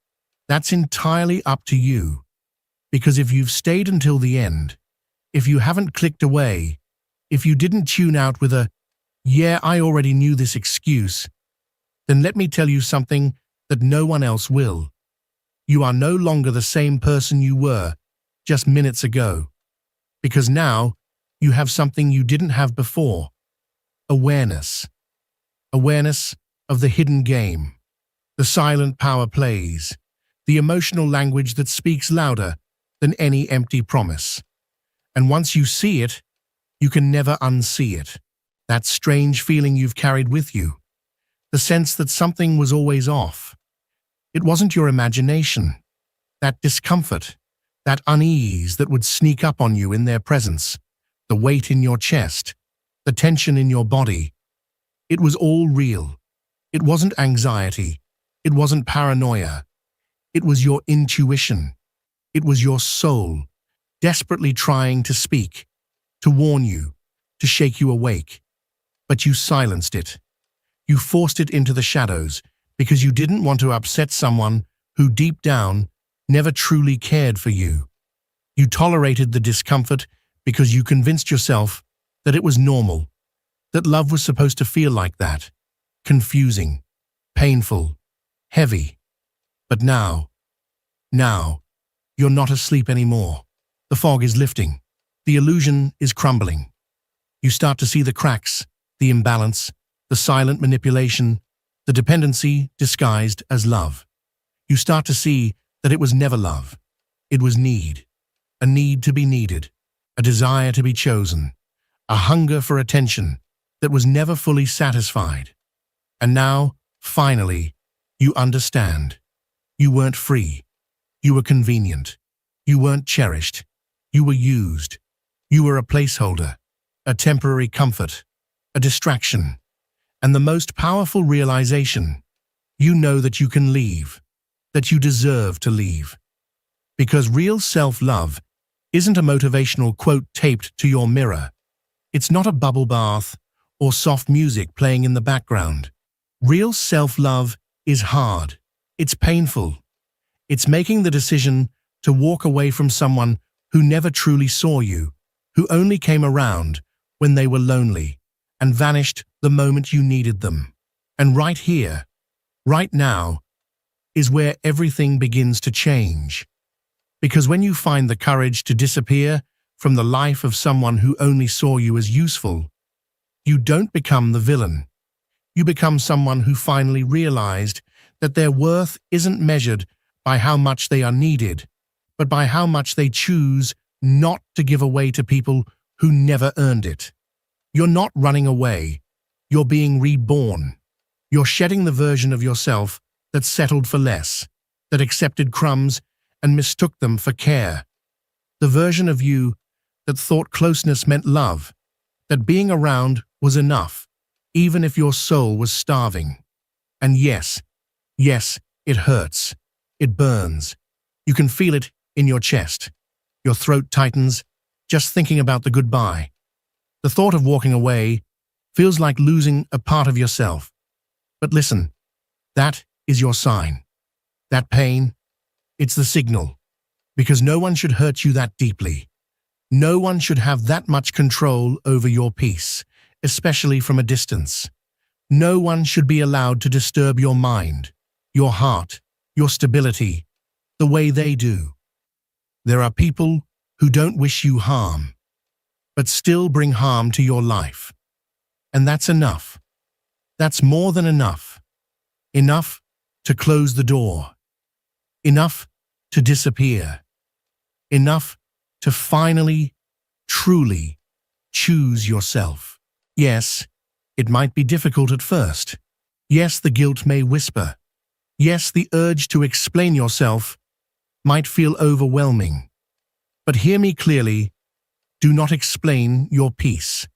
That's entirely up to you. Because if you've stayed until the end, if you haven't clicked away, if you didn't tune out with a, "Yeah, I already knew this" excuse, then let me tell you something that no one else will. You are no longer the same person you were just minutes ago. Because now you have something you didn't have before. Awareness. Awareness of the hidden game. The silent power plays, the emotional language that speaks louder than any empty promise. And once you see it, you can never unsee it. That strange feeling you've carried with you, the sense that something was always off. It wasn't your imagination. That discomfort, that unease that would sneak up on you in their presence, the weight in your chest, the tension in your body. It was all real. It wasn't anxiety. It wasn't paranoia. It was your intuition. It was your soul, desperately trying to speak, to warn you, to shake you awake. But you silenced it. You forced it into the shadows because you didn't want to upset someone who deep down never truly cared for you. You tolerated the discomfort because you convinced yourself that it was normal, that love was supposed to feel like that, confusing, painful, heavy. But now, you're not asleep anymore. The fog is lifting. The illusion is crumbling. You start to see the cracks, the imbalance, the silent manipulation, the dependency disguised as love. You start to see that it was never love. It was need, a need to be needed, a desire to be chosen, a hunger for attention that was never fully satisfied. And now, finally, you understand. You weren't free. You were convenient. You weren't cherished. You were used. You were a placeholder, a temporary comfort, a distraction. And the most powerful realization, you know that you can leave, that you deserve to leave. Because real self-love isn't a motivational quote taped to your mirror. It's not a bubble bath or soft music playing in the background. Real self-love is hard. It's painful. It's making the decision to walk away from someone who never truly saw you, who only came around when they were lonely and vanished the moment you needed them. And right here, right now, is where everything begins to change. Because when you find the courage to disappear from the life of someone who only saw you as useful, you don't become the villain. You become someone who finally realized that their worth isn't measured by how much they are needed, but by how much they choose not to give away to people who never earned it. You're not running away. You're being reborn. You're shedding the version of yourself that settled for less, that accepted crumbs and mistook them for care. The version of you that thought closeness meant love, that being around was enough, even if your soul was starving. And yes, it hurts. It burns. You can feel it in your chest. Your throat tightens just thinking about the goodbye. The thought of walking away feels like losing a part of yourself. But listen, that is your sign. That pain, it's the signal. Because no one should hurt you that deeply. No one should have that much control over your peace, especially from a distance. No one should be allowed to disturb your mind, your heart, your stability, the way they do. There are people who don't wish you harm, but still bring harm to your life. And that's enough. That's more than enough. Enough to close the door. Enough to disappear. Enough to finally, truly choose yourself. Yes, it might be difficult at first. Yes, the guilt may whisper. Yes, the urge to explain yourself might feel overwhelming. But hear me clearly, do not explain your peace.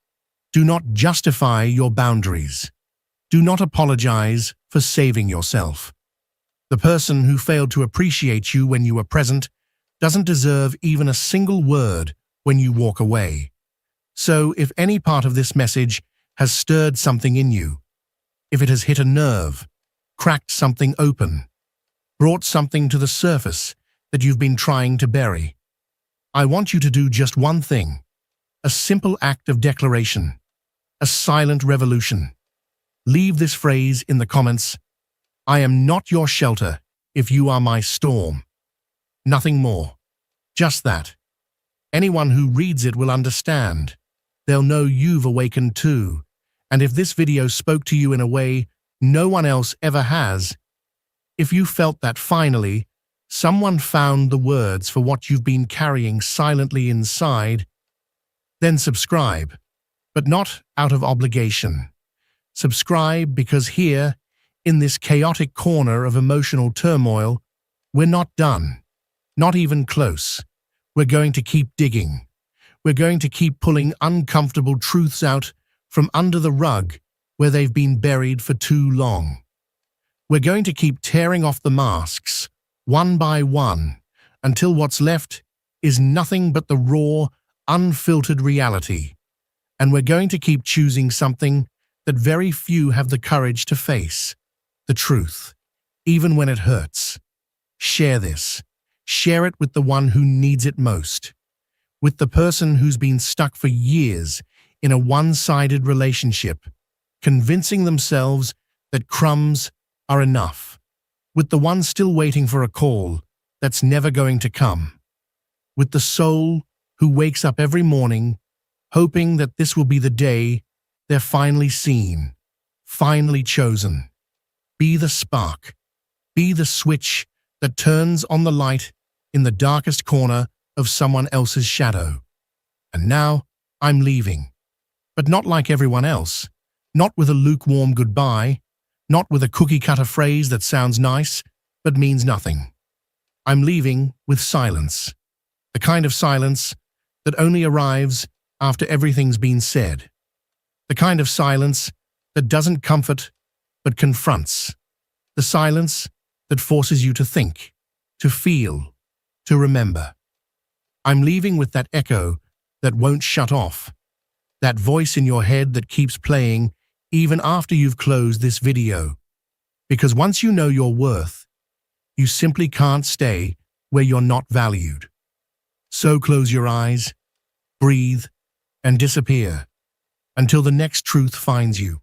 Do not justify your boundaries. Do not apologize for saving yourself. The person who failed to appreciate you when you were present doesn't deserve even a single word when you walk away. So if any part of this message has stirred something in you, if it has hit a nerve, cracked something open, brought something to the surface that you've been trying to bury, I want you to do just one thing, a simple act of declaration, a silent revolution. Leave this phrase in the comments: I am not your shelter if you are my storm. Nothing more. Just that. Anyone who reads it will understand. They'll know you've awakened too. And if this video spoke to you in a way no one else ever has, If you felt that finally, someone found the words for what you've been carrying silently inside, then subscribe, but not out of obligation. Subscribe because here, in this chaotic corner of emotional turmoil, we're not done, not even close. We're going to keep digging. We're going to keep pulling uncomfortable truths out from under the rug where they've been buried for too long. We're going to keep tearing off the masks, one by one, until what's left is nothing but the raw, unfiltered reality. And we're going to keep choosing something that very few have the courage to face, the truth, even when it hurts. Share this. Share it with the one who needs it most, with the person who's been stuck for years in a one-sided relationship, convincing themselves that crumbs are enough, with the one still waiting for a call that's never going to come, with the soul who wakes up every morning hoping that this will be the day they're finally seen, finally chosen. Be the spark. Be the switch that turns on the light in the darkest corner of someone else's shadow. And now I'm leaving. But not like everyone else. Not with a lukewarm goodbye. Not with a cookie-cutter phrase that sounds nice, but means nothing. I'm leaving with silence. The kind of silence that only arrives after everything's been said. The kind of silence that doesn't comfort, but confronts. The silence that forces you to think, to feel, to remember. I'm leaving with that echo that won't shut off. That voice in your head that keeps playing even after you've closed this video. Because once you know your worth, you simply can't stay where you're not valued. So close your eyes, breathe, and disappear until the next truth finds you.